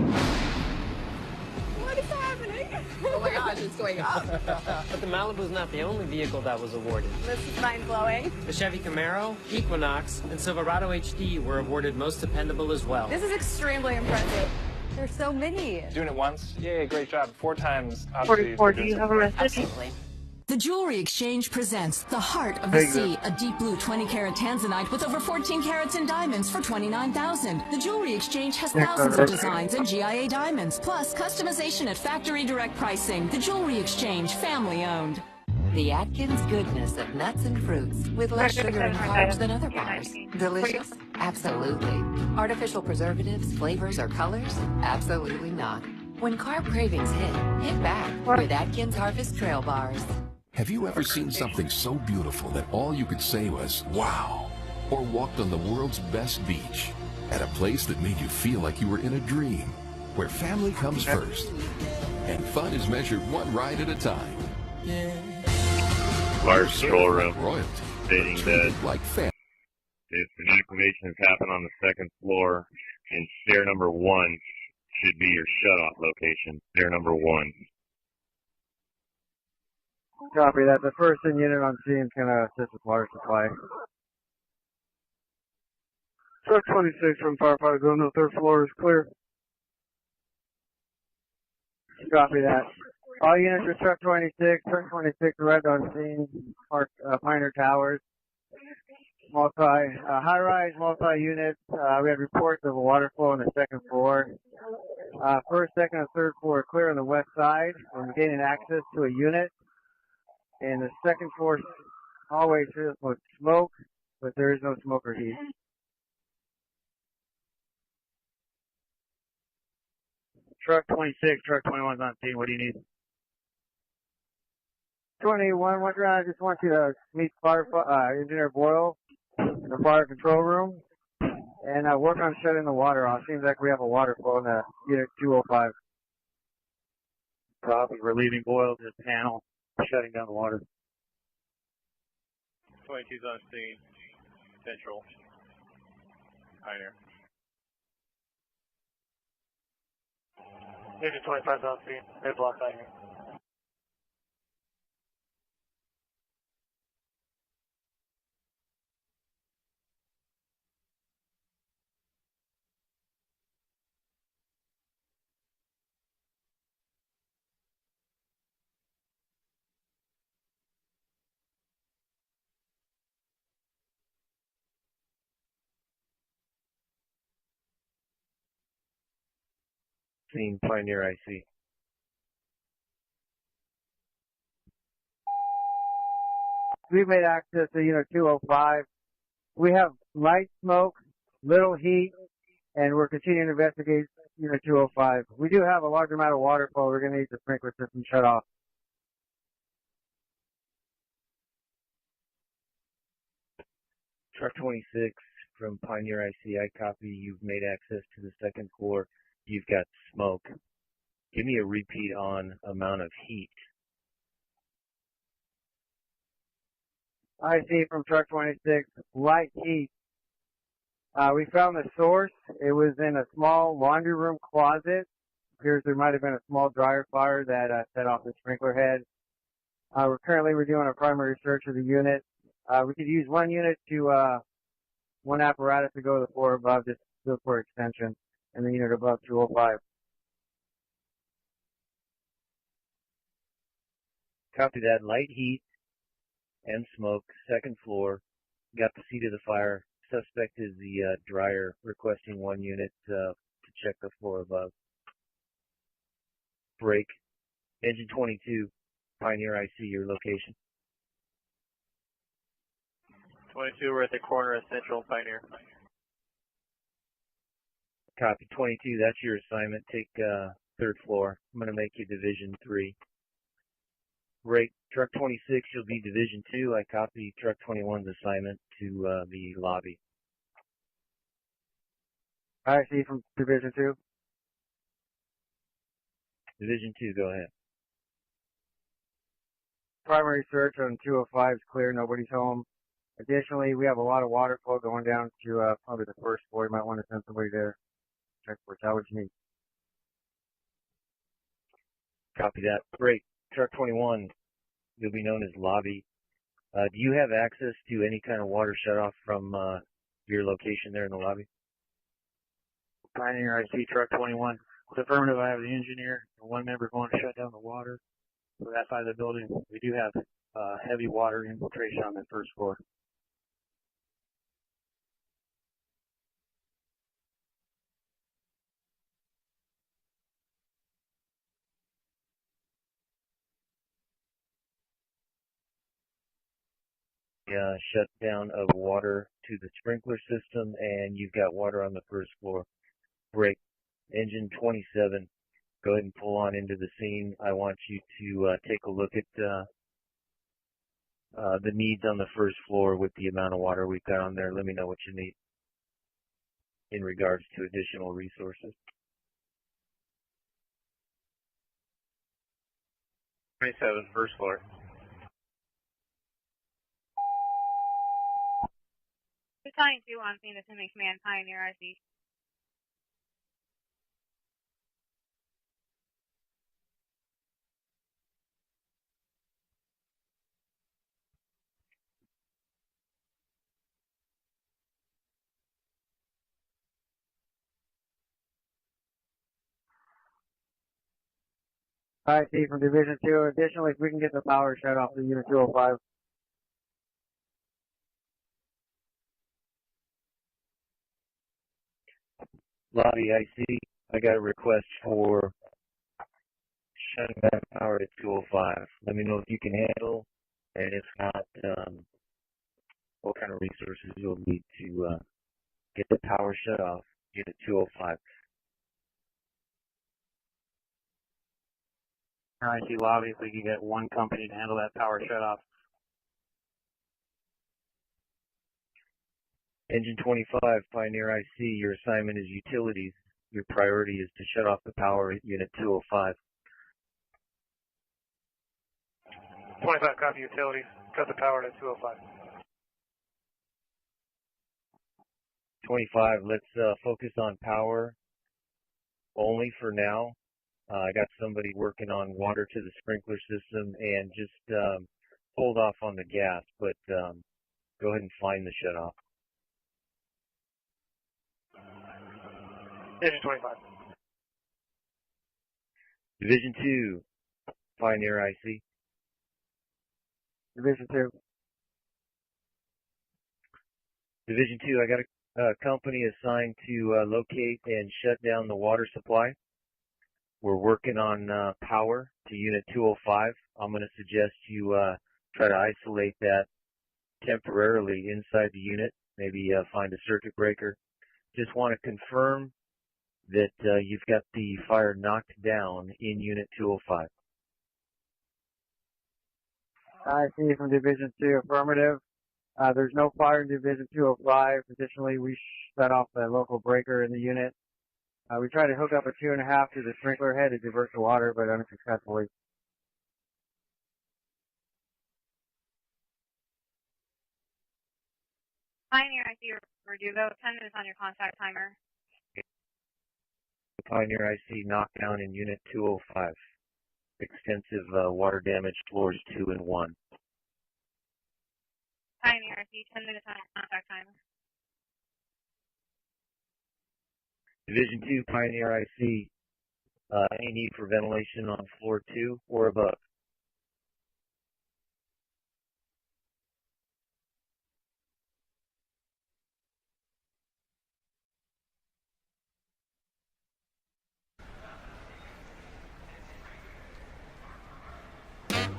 What is happening? Oh my gosh, it's going up. But the Malibu's not the only vehicle that was awarded. This is mind-blowing. The Chevy Camaro, Equinox, and Silverado HD were awarded Most Dependable as well. This is extremely impressive. There's so many. Doing it once? Yeah, great job. 4 times. 44, do you have a message? Absolutely. The Jewelry Exchange presents The Heart of the Sea, a deep blue 20-carat tanzanite with over 14 carats in diamonds for $29,000. The Jewelry Exchange has thousands of designs and GIA diamonds, plus customization at factory direct pricing. The Jewelry Exchange, family owned. The Atkins goodness of nuts and fruits with less sugar and carbs than other bars. Delicious? Absolutely. Artificial preservatives, flavors, or colors? Absolutely not. When carb cravings hit back with Atkins Harvest Trail Bars. Have you ever seen something so beautiful that all you could say was, wow? Or walked on the world's best beach? At a place that made you feel like you were in a dream? Where family comes first. And fun is measured one ride at a time. Large control room Royalty. stating that like family. if an activation has happened on the 2nd floor, and stair number 1 should be your shut-off location. Stair number 1. Copy that. The first in unit on scene is going to assist with water supply. Truck 26 from firefighter going to the 3rd floor is clear. Copy that. All units with truck 26. Truck 26 arrived on scene. Park Pioneer Towers. High-rise multi-units. We had reports of a water flow on the 2nd floor. 1st, 2nd, and 3rd floor are clear on the west side. I'm gaining access to a unit. And the 2nd floor hallway fills with smoke, but there is no smoke or heat. Truck 26, truck 21 is on scene. What do you need? 21, I just want you to meet Engineer Boyle in the fire control room and work on shutting the water off. Seems like we have a water flow in the unit 205. Copy. We're leaving Boyle to the panel, shutting down the water. 22's on scene. Central. Pioneer. Unit 25's on scene. Mid block Pioneer. Scene Pioneer IC. We've made access to unit 205. We have light smoke, little heat, and we're continuing to investigate unit 205. We do have a large amount of water flow. We're going to need the sprinkler system shut off. Truck 26 from Pioneer IC, I copy. You've made access to the second floor. You've got smoke. Give me a repeat on amount of heat. I see from truck 26, light heat. We found the source. It was in a small laundry room closet. Appears there might have been a small dryer fire that set off the sprinkler head. We're doing a primary search of the unit. We could use one unit to, one apparatus to go to the floor above, just look for extension, and the unit above 205. Copy that. Light heat and smoke, second floor. Got the seat of the fire. Suspect is the dryer, requesting one unit to check the floor above. Break. Engine 22, Pioneer IC, your location. 22, we're at the corner of Central and Pioneer. Copy. 22, that's your assignment. Take third floor. I'm going to make you Division 3. Break. Truck 26, you'll be Division 2. I copy Truck 21's assignment to the lobby. I see from Division 2. Division 2, go ahead. Primary search on 205 is clear. Nobody's home. Additionally, we have a lot of water flow going down to probably the first floor. You might want to send somebody there. Check for what you need. Copy that. Break. Truck 21, you'll be known as lobby. Do you have access to any kind of water shutoff from your location there in the lobby? Pioneer IC Truck 21. It's affirmative. I have the engineer and one member going to shut down the water for that side of the building. We do have heavy water infiltration on the first floor. Shutdown of water to the sprinkler system, and you've got water on the first floor. Break. Engine 27, go ahead and pull on into the scene. I want you to take a look at the needs on the first floor with the amount of water we've got on there. Let me know what you need in regards to additional resources. 27, first floor. Battalion 2 on scene, assuming command, Pioneer IC. I see from Division 2. Additionally, if we can get the power shut off to Unit 205. Lobby IC, I got a request for shutting down power at 205. Let me know if you can handle, and if not, what kind of resources you'll need to get the power shut off, Unit 205. IC lobby, if we can get one company to handle that power shut off. Engine 25, Pioneer IC, your assignment is utilities. Your priority is to shut off the power at Unit 205. 25, copy utilities. Cut the power to 205. 25, let's focus on power only for now. I got somebody working on water to the sprinkler system, and just hold off on the gas, but go ahead and find the shutoff. Engine 25. Division 2, Pioneer IC. Division 2. Division 2, I got a company assigned to locate and shut down the water supply. We're working on power to Unit 205. I'm going to suggest you try to isolate that temporarily inside the unit, maybe find a circuit breaker. Just want to confirm that you've got the fire knocked down in Unit 205. I see from Division 2, affirmative. There's no fire in Division 205. Additionally, we shut off the local breaker in the unit. We tried to hook up a 2.5 to the sprinkler head to divert the water, but unsuccessfully. Pioneer, I see your Verdugo. 10 minutes on your contact timer. Pioneer, I see knockdown in Unit 205. Extensive water damage, floors 2 and 1. Pioneer, I see 10 minutes on your contact timer. Division 2, Pioneer, I see any need for ventilation on floor 2 or above.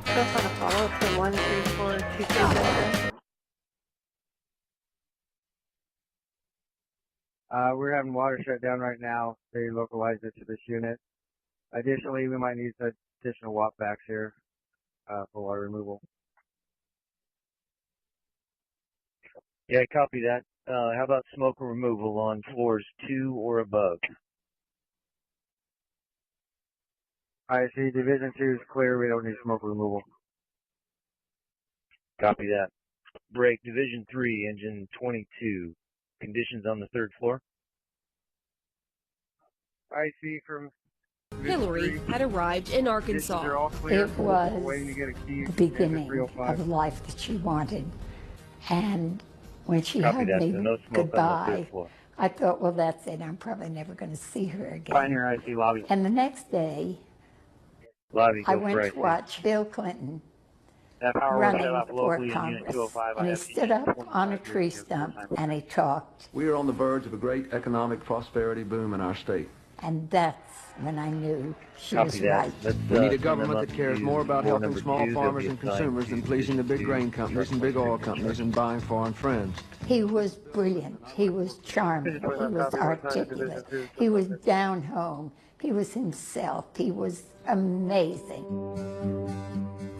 Just on a follow-up to 13423. We're having water shut down right now. They localized it to this unit. Additionally, we might need some additional watt backs here for water removal. Yeah, copy that. How about smoke removal on floors 2 or above? I see Division 2 is clear. We don't need smoke removal. Copy that. Break, Division 3, Engine 22. Conditions on the 3rd floor? I see from Hillary had arrived in Arkansas. It was the beginning of the life that she wanted. And when she hugged me goodbye, I thought, well, that's it. I'm probably never going to see her again. Pioneer, I see lobby. And the next day, I went to watch Bill Clinton running for Congress. And he stood up on a tree stump and he talked. We are on the verge of a great economic prosperity boom in our state. And that's when I knew she was right. We need a government that cares more about helping small farmers and consumers than pleasing the big grain companies and big oil companies and buying foreign friends. He was brilliant. He was charming. He was articulate. He was down home. He was himself. He was amazing.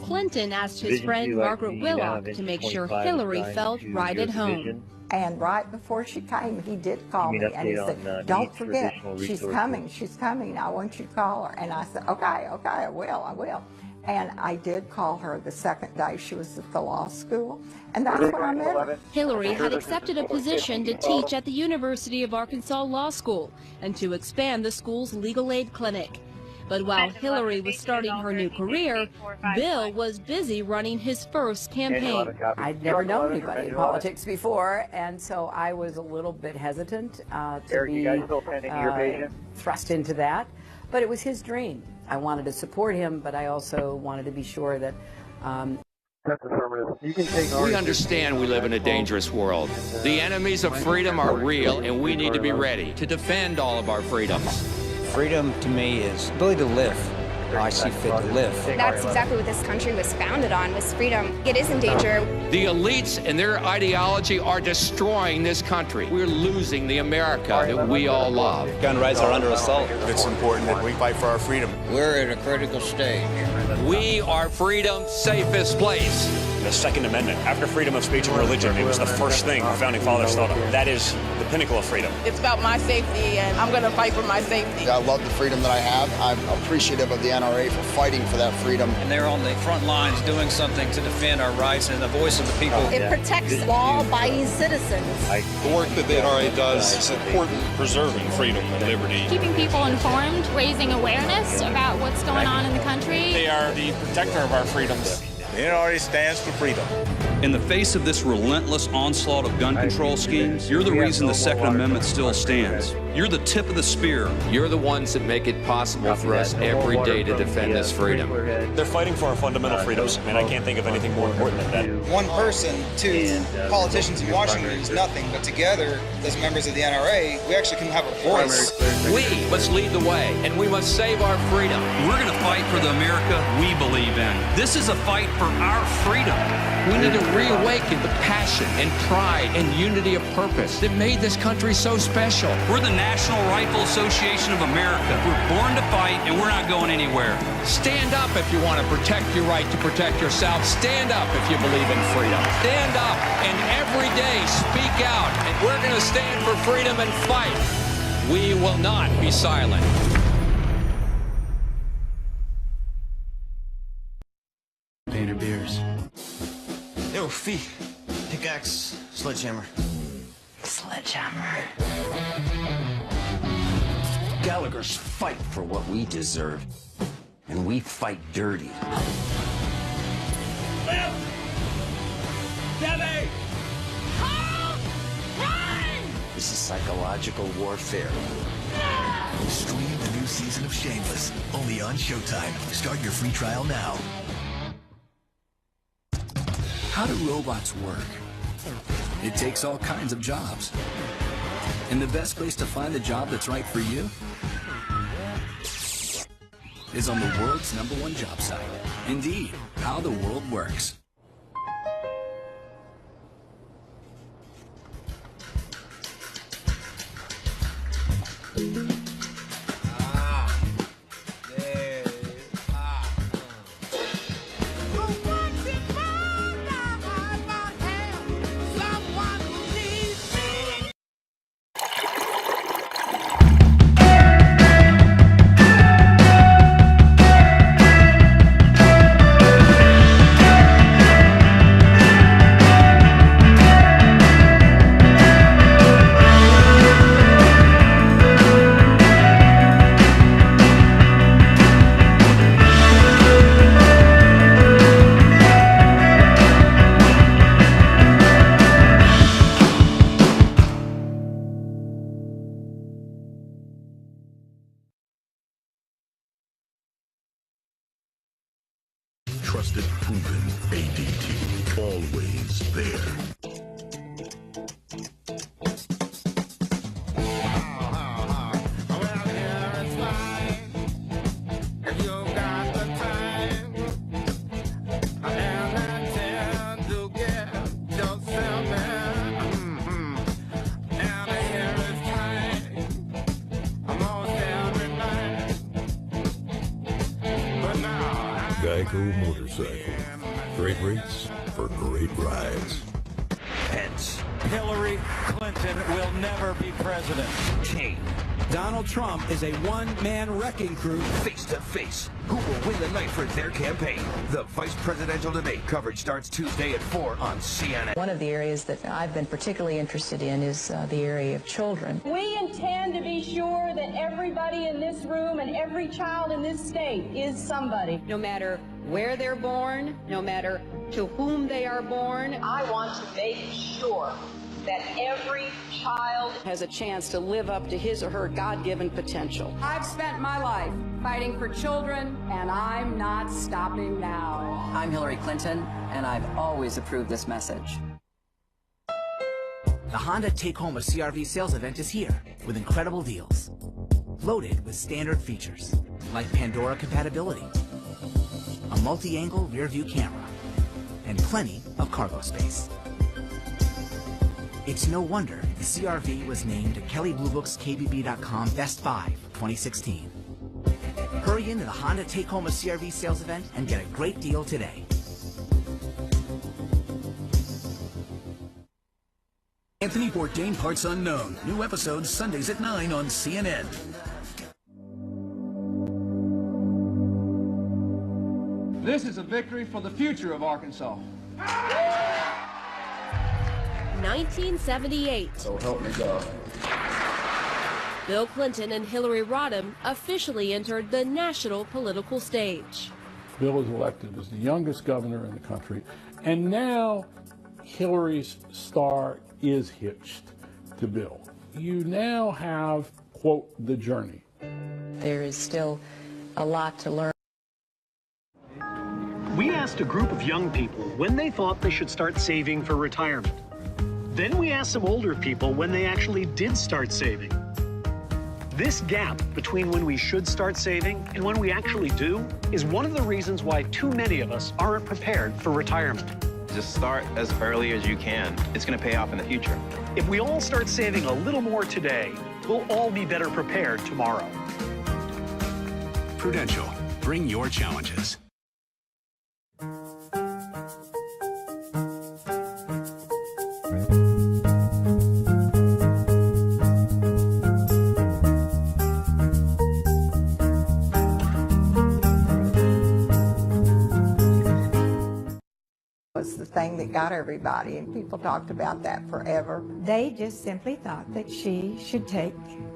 Clinton asked his friend Margaret Willock to make sure Hillary felt right at home. And right before she came, he did call me, and he said, don't forget, she's coming, I want you to call her. And I said, okay, I will. And I did call her the second day she was at the law school, and that's when I met her. Hillary had accepted a position to teach at the University of Arkansas Law School and to expand the school's legal aid clinic. But while Hillary was starting her new career, Bill was busy running his first campaign. I'd never known anybody in politics before, and so I was a little bit hestant to be thrust into that. But it was his dream. I wanted to support him, but I also wanted to be sure that we understand we live in a dangerous world. The enemies of freedom are real, and we need to be ready to defend all of our freedoms. Freedom to me is ability to live how I see fit to live. That's exactly what this country was founded on, was freedom. It is in danger. The elites and their ideology are destroying this country. We're losing the America that we all love. Gun rights are under assault. It's important that we fight for our freedom. We're at a critical stage. We are freedom's safest place. The Second Amendment, after freedom of speech and religion, it was the first thing our founding fathers thought of. That is the pinnacle of freedom. It's about my safety, and I'm going to fight for my safety. I love the freedom that I have. I'm appreciative of the NRA for fighting for that freedom. And they're on the front lines doing something to defend our rights and the voice of the people. It protects law-abiding citizens. The work that the NRA does is important, preserving freedom and liberty. Keeping people informed, raising awareness about what's going on in the country. They are the protector of our freedoms. The NRA stands for freedom. In the face of this relentless onslaught of gun control schemes, you're the reason the Second Amendment still stands. You're the tip of the spear. You're the ones that make it possible for us every day to defend this freedom. They're fighting for our fundamental freedoms. I mean, I can't think of anything more important than that. One person to politicians in Washington is nothing, but together, as members of the NRA, we actually can have a voice. We must lead the way, and we must save our freedom. We're going to fight for the America we believe in. This is a fight for our freedom. We need to reawaken the passion and pride and unity of purpose that made this country so special. We're the National Rifle Association of America. We're born to fight, and we're not going anywhere. Stand up if you want to protect your right to protect yourself. Stand up if you believe in freedom. Stand up and every day speak out. And we're going to stand for freedom and fight. We will not be silent. Painter beers. Yo, Fee. Pickaxe, sledgehammer. Sledgehammer. Gallagher's fight for what we deserve. And we fight dirty. Left! Deli! Hold! Run! This is psychological warfare. Stream the new season of Shameless, only on Showtime. Start your free trial now. How do robots work? It takes all kinds of jobs. And the best place to find the job that's right for you is on the world's #1 job site. Indeed, how the world works. Trusted, proven ADT. Always there. Geico Motorcycle. Great rates for great rides. Pence. Hillary Clinton will never be president. Kane. Donald Trump is a one-man wrecking crew. Face to face. Who will win the night for their campaign? The vice presidential debate coverage starts Tuesday at 4 on CNN. One of the areas that I've been particularly interested in is the area of children. We intend to be sure that everybody in this room and every child in this state is somebody. No matter where they're born, no matter to whom they are born, I want to make sure that every child has a chance to live up to his or her God-given potential. I've spent my life fighting for children, and I'm not stopping now. I'm Hillary Clinton, and I've always approved this message. The Honda Take Home a CR-V sales event is here with incredible deals. Loaded with standard features like Pandora compatibility, a multi-angle rear-view camera, and plenty of cargo space. It's no wonder the CR-V was named a Kelley Blue Book's KBB.com Best Buy for 2016. Hurry into the Honda Take Home a CR-V sales event and get a great deal today. Anthony Bourdain Parts Unknown. New episodes Sundays at 9 on CNN. This is a victory for the future of Arkansas. 1978. So help me God. Bill Clinton and Hillary Rodham officially entered the national political stage. Bill was elected as the youngest governor in the country, and now Hillary's star is hitched to Bill. You now have, quote, the journey. There is still a lot to learn. We asked a group of young people when they thought they should start saving for retirement. Then we asked some older people when they actually did start saving. This gap between when we should start saving and when we actually do is one of the reasons why too many of us aren't prepared for retirement. Just start as early as you can. It's going to pay off in the future. If we all start saving a little more today, we'll all be better prepared tomorrow. Prudential. Bring your challenges. Was the thing that got everybody, and people talked about that forever. They just simply thought that she should take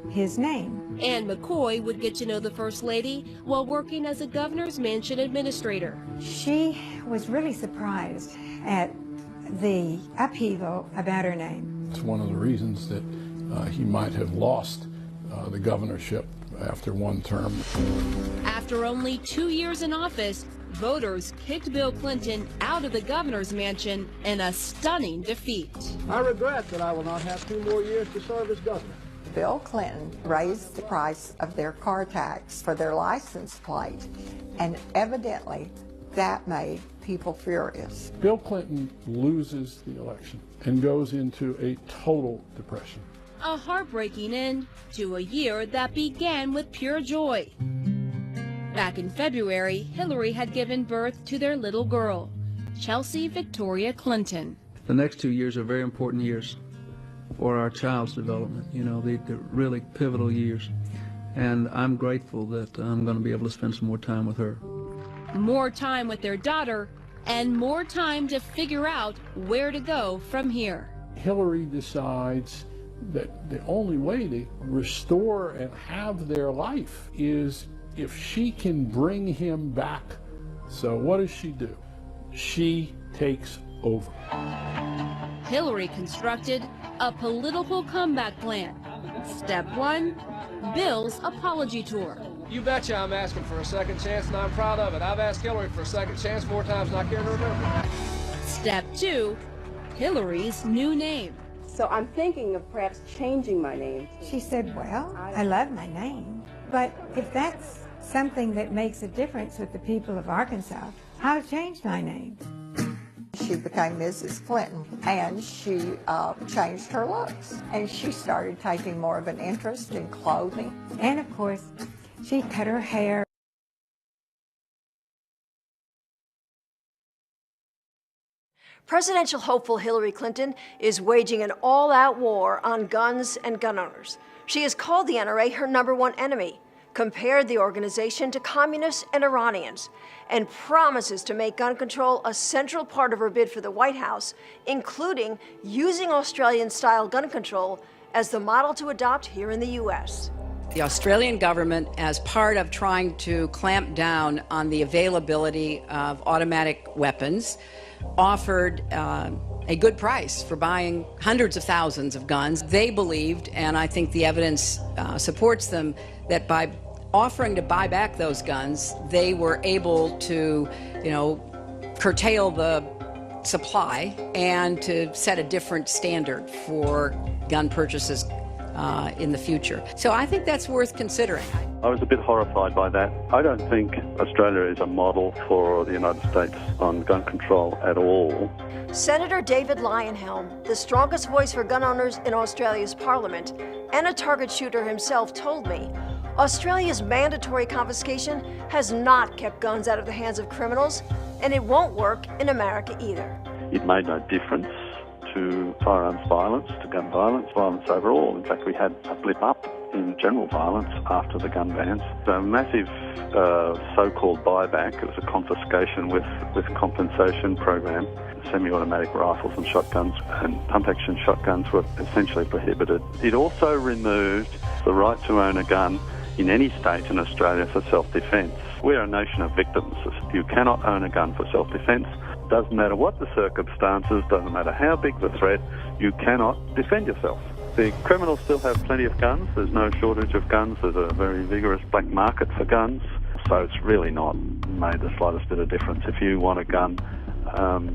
his name. Ann McCoy would get to know the First Lady while working as a governor's mansion administrator. She was really surprised at the upheaval about her name. It's one of the reasons that he might have lost the governorship after one term. After only 2 years in office, voters kicked Bill Clinton out of the governor's mansion in a stunning defeat. I regret that I will not have 2 more years to serve as governor. Bill Clinton raised the price of their car tax for their license plate, and evidently that made people furious. Bill Clinton loses the election and goes into a total depression. A heartbreaking end to a year that began with pure joy. Back in February, Hillary had given birth to their little girl, Chelsea Victoria Clinton. The next 2 years are very important years for our child's development. You know, they're really pivotal years. And I'm grateful that I'm going to be able to spend some more time with her. More time with their daughter, and more time to figure out where to go from here. Hillary decides that the only way to restore and have their life is if she can bring him back. So what does she do? She takes over. Hillary constructed a political comeback plan. Step 1, Bill's apology tour. You betcha I'm asking for a second chance, and I'm proud of it. I've asked Hillary for a second chance more times than I care to remember. Step 2, Hillary's new name. So I'm thinking of perhaps changing my name. She said, well, I love my name, but if that's something that makes a difference with the people of Arkansas, I'll change my name. She became Mrs. Clinton, and she changed her looks, and she started taking more of an interest in clothing. And of course, she cut her hair. Presidential hopeful Hillary Clinton is waging an all-out war on guns and gun owners. She has called the NRA her #1 enemy, compared the organization to communists and Iranians, and promises to make gun control a central part of her bid for the White House, including using Australian-style gun control as the model to adopt here in the U.S. The Australian government, as part of trying to clamp down on the availability of automatic weapons, offered a good price for buying hundreds of thousands of guns. They believed, and I think the evidence supports them, that by offering to buy back those guns, they were able to, curtail the supply and to set a different standard for gun purchases in the future. So I think that's worth considering. I was a bit horrified by that. I don't think Australia is a model for the United States on gun control at all. Senator David Leyonhjelm, the strongest voice for gun owners in Australia's parliament, and a target shooter himself, told me Australia's mandatory confiscation has not kept guns out of the hands of criminals, and it won't work in America either. It made no difference to firearms violence, to gun violence, violence overall. In fact, we had a blip up in general violence after the gun bans. A massive so-called buyback. It was a confiscation with compensation program. Semi-automatic rifles and shotguns and pump-action shotguns were essentially prohibited. It also removed the right to own a gun in any state in Australia for self-defence. We're a nation of victims. You cannot own a gun for self-defence. Doesn't matter what the circumstances, doesn't matter how big the threat, you cannot defend yourself. The criminals still have plenty of guns. There's no shortage of guns. There's a very vigorous black market for guns. So it's really not made the slightest bit of difference. If you want a gun,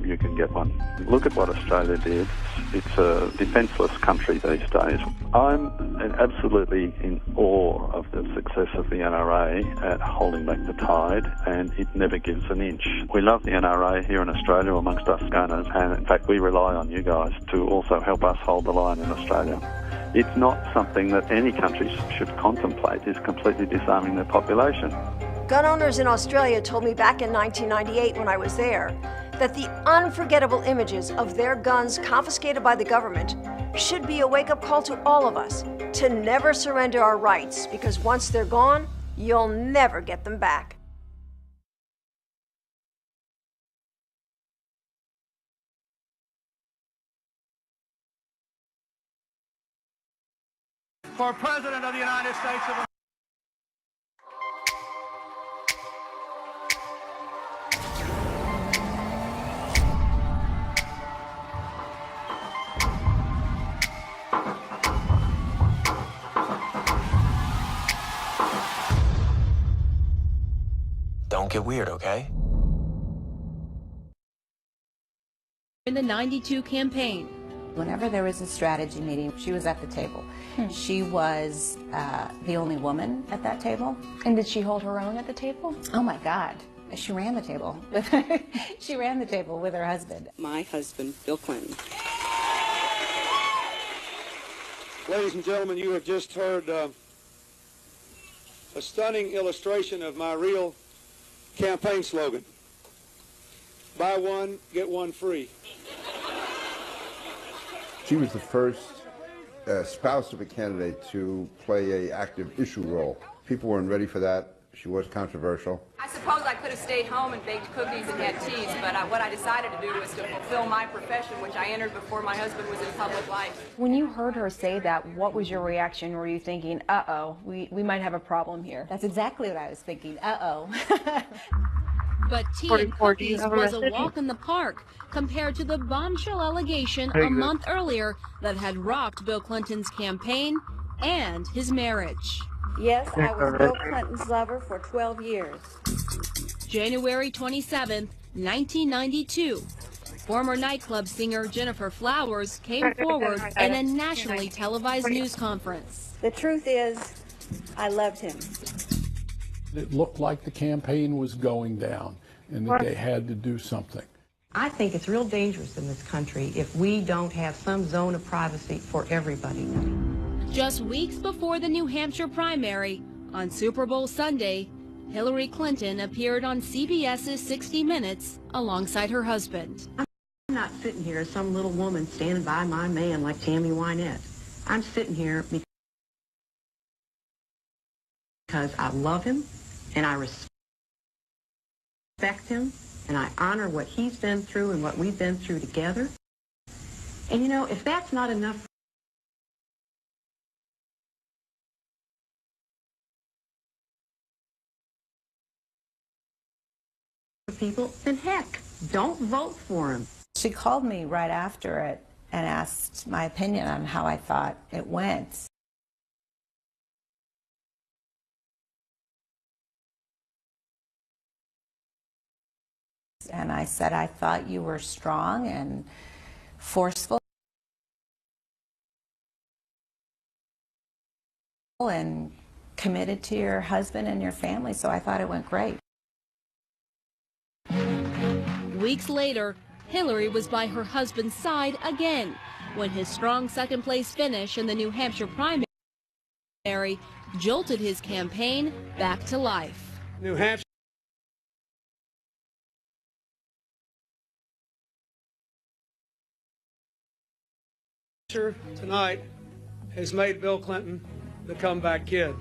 you can get one. Look at what Australia did. It's a defenceless country these days. I'm absolutely in awe of the success of the NRA at holding back the tide, and it never gives an inch. We love the NRA here in Australia amongst us gunners, and in fact we rely on you guys to also help us hold the line in Australia. It's not something that any country should contemplate, is completely disarming their population. Gun owners in Australia told me back in 1998 when I was there that the unforgettable images of their guns confiscated by the government should be a wake-up call to all of us to never surrender our rights, because once they're gone, you'll never get them back. For President of the United States of America. Don't get weird, okay? In the 92 campaign. Whenever there was a strategy meeting, she was at the table. She was the only woman at that table. And did she hold her own at the table? Oh my God. She ran the table. She ran the table with her husband. My husband, Bill Clinton. Ladies and gentlemen, you have just heard a stunning illustration of my real campaign slogan. Buy one, get one free. She was the first spouse of a candidate to play an active issue role. People weren't ready for that. She was controversial. I suppose I could have stayed home and baked cookies and had teas, but what I decided to do was to fulfill my profession, which I entered before my husband was in public life. When you heard her say that, what was your reaction? Were you thinking, uh-oh, we might have a problem here? That's exactly what I was thinking. Uh-oh. But tea and cookies was a walk in the park compared to the bombshell allegation a month earlier that had rocked Bill Clinton's campaign and his marriage. Yes, I was Bill Clinton's lover for 12 years. January 27, 1992. Former nightclub singer Jennifer Flowers came forward in a nationally televised news conference. The truth is, I loved him. It looked like the campaign was going down and that they had to do something. I think it's real dangerous in this country if we don't have some zone of privacy for everybody. Just weeks before the New Hampshire primary, on Super Bowl Sunday, Hillary Clinton appeared on CBS's 60 Minutes alongside her husband. I'm not sitting here as some little woman standing by my man like Tammy Wynette. I'm sitting here because I love him and I respect him and I honor what he's been through and what we've been through together. And you know, if that's not enough for people, then heck, don't vote for him. She called me right after it and asked my opinion on how I thought it went. And I said, I thought you were strong and forceful and committed to your husband and your family, so I thought it went great. Weeks later, Hillary was by her husband's side again when his strong second-place finish in the New Hampshire primary jolted his campaign back to life. New Hampshire tonight has made Bill Clinton the comeback kid.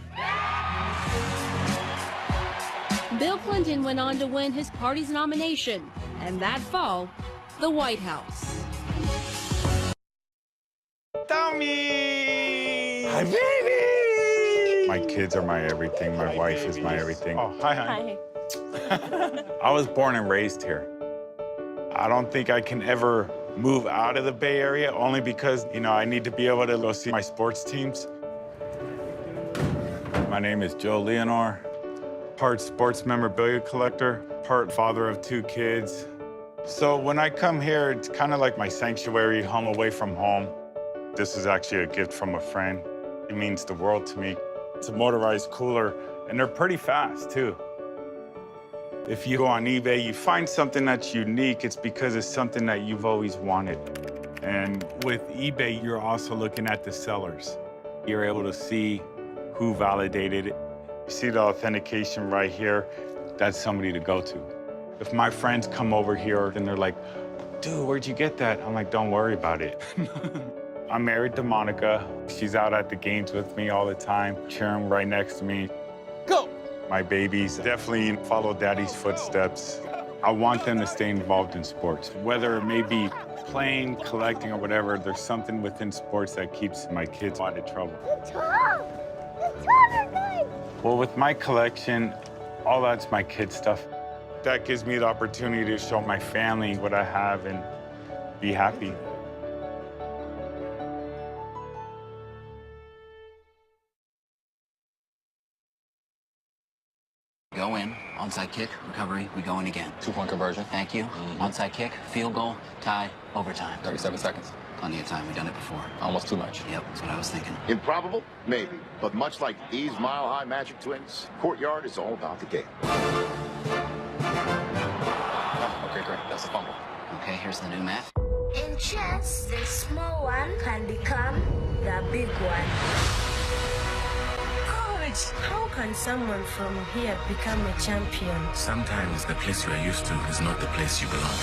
Bill Clinton went on to win his party's nomination, and that fall, the White House. Tommy! Hi, baby! My kids are my everything. My wife is my everything. Oh, hi, honey. Hi. I was born and raised here. I don't think I can ever move out of the Bay Area, only because, you know, I need to be able to go see my sports teams. My name is Joe Leonore, part sports memorabilia collector, part father of 2 kids. So when I come here, it's kind of like my sanctuary, home away from home. This is actually a gift from a friend. It means the world to me. It's a motorized cooler, and they're pretty fast, too. If you go on eBay, you find something that's unique, it's because it's something that you've always wanted. And with eBay, you're also looking at the sellers. You're able to see who validated it. You see the authentication right here, that's somebody to go to. If my friends come over here and they're like, dude, where'd you get that? I'm like, don't worry about it. I'm married to Monica. She's out at the games with me all the time, cheering right next to me. Go! My babies definitely follow daddy's footsteps. I want them to stay involved in sports. Whether it may be playing, collecting, or whatever, there's something within sports that keeps my kids out of trouble. Well, with my collection, all that's my kid stuff. That gives me the opportunity to show my family what I have and be happy. Go in, onside kick, recovery, we go in again. 2-point conversion. Thank you. Onside kick, field goal, tie, overtime. 37 seconds. Plenty of time, we've done it before. Almost too much. Yep, that's what I was thinking. Improbable? Maybe. But much like these mile-high Magic Twins, Courtyard is all about the game. Okay, great. That's a fumble. Okay, here's the new math. In chess, the small one can become the big one. Coach, how can someone from here become a champion? Sometimes the place you are used to is not the place you belong.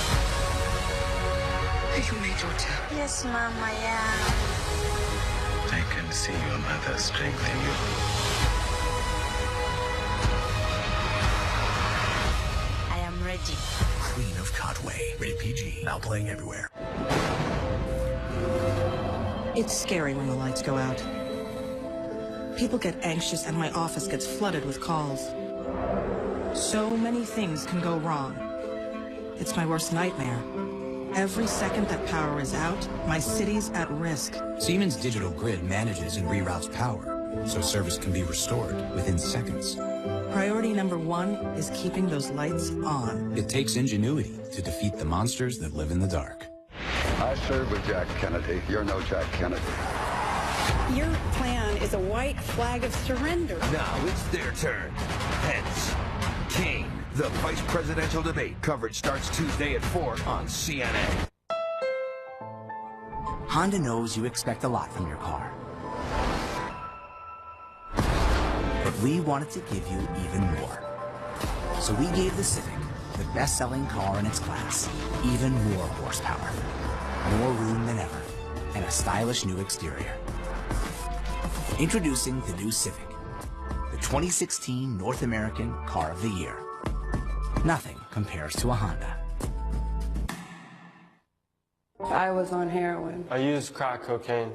Are you my daughter? Yes, Mama, yeah. I can see your mother's strength in you. I am ready. Queen of Cotway. Rated PG. Now playing everywhere. It's scary when the lights go out. People get anxious and my office gets flooded with calls. So many things can go wrong. It's my worst nightmare. Every second that power is out, my city's at risk. Siemens Digital Grid manages and reroutes power, so service can be restored within seconds. Priority number one is keeping those lights on. It takes ingenuity to defeat the monsters that live in the dark. I served with Jack Kennedy. You're no Jack Kennedy. Your plan is a white flag of surrender. Now it's their turn. Pence, King, the vice presidential debate. Coverage starts Tuesday at 4 on CNN. Honda knows you expect a lot from your car. But we wanted to give you even more. So we gave the Civic, the best-selling car in its class, even more horsepower, more room than ever, and a stylish new exterior. Introducing the new Civic, the 2016 North American Car of the Year. Nothing compares to a Honda. I was on heroin. I used crack cocaine.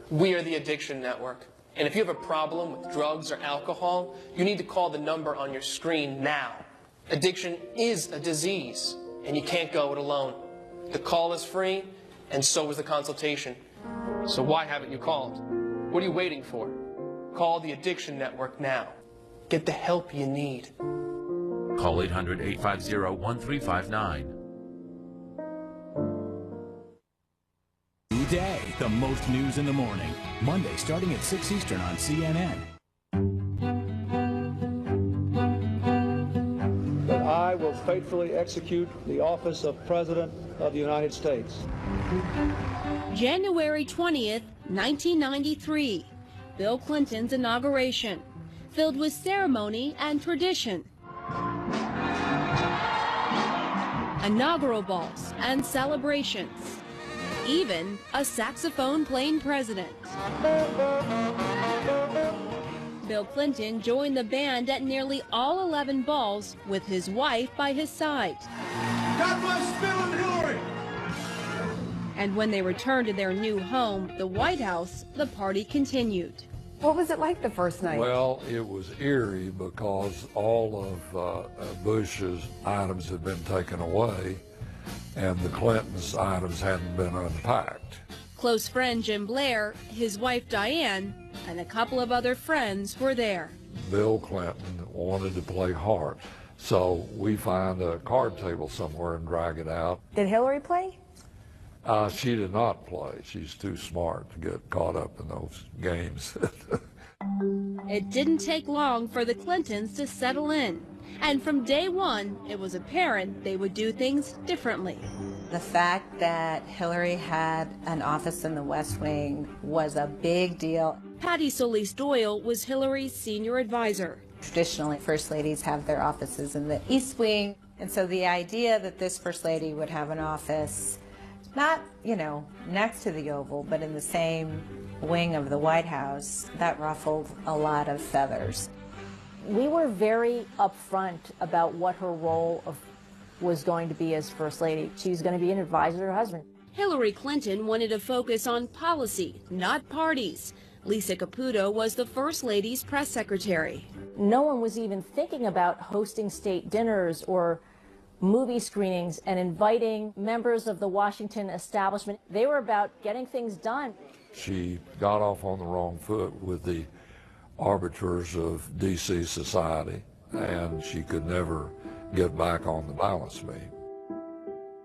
We are the Addiction Network. And if you have a problem with drugs or alcohol, you need to call the number on your screen now. Addiction is a disease, and you can't go it alone. The call is free, and so is the consultation. So why haven't you called? What are you waiting for? Call the Addiction Network now. Get the help you need. Call 800-850-1359. New day, the most news in the morning. Monday starting at 6 Eastern on CNN. That I will faithfully execute the office of President of the United States. January 20th, 1993. Bill Clinton's inauguration, filled with ceremony and tradition. Inaugural balls and celebrations. Even a saxophone-playing president. Bill Clinton joined the band at nearly all 11 balls with his wife by his side. God bless Bill and Hillary! And when they returned to their new home, the White House, the party continued. What was it like the first night? Well, it was eerie because all of Bush's items had been taken away and the Clintons' items hadn't been unpacked. Close friend Jim Blair, his wife Diane, and a couple of other friends were there. Bill Clinton wanted to play heart, So we find a card table somewhere and drag it out. Did Hillary play? She did not play. She's too smart to get caught up in those games. It didn't take long for the Clintons to settle in. And from day one, it was apparent they would do things differently. The fact that Hillary had an office in the West Wing was a big deal. Patty Solis Doyle was Hillary's senior advisor. Traditionally, First Ladies have their offices in the East Wing, and so the idea that this First Lady would have an office, not, you know, next to the Oval, but in the same wing of the White House, that ruffled a lot of feathers. We were very upfront about what her role was going to be as First Lady. She was going to be an advisor to her husband. Hillary Clinton wanted to focus on policy, not parties. Lisa Caputo was the First Lady's press secretary. No one was even thinking about hosting state dinners or movie screenings and inviting members of the Washington establishment. They were about getting things done. She got off on the wrong foot with the arbiters of D.C. society, and she could never get back on the balance beam.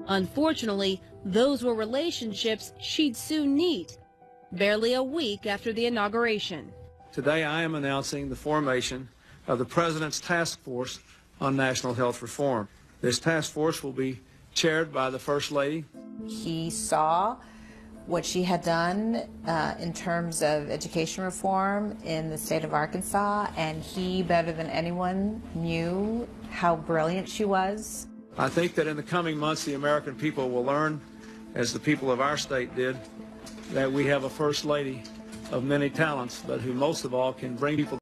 Unfortunately, those were relationships she'd soon need, barely a week after the inauguration. Today I am announcing the formation of the President's Task Force on National Health Reform. This task force will be chaired by the First Lady. He saw what she had done in terms of education reform in the state of Arkansas, and he, better than anyone, knew how brilliant she was. I think that in the coming months, the American people will learn, as the people of our state did, that we have a First Lady of many talents, but who most of all can bring people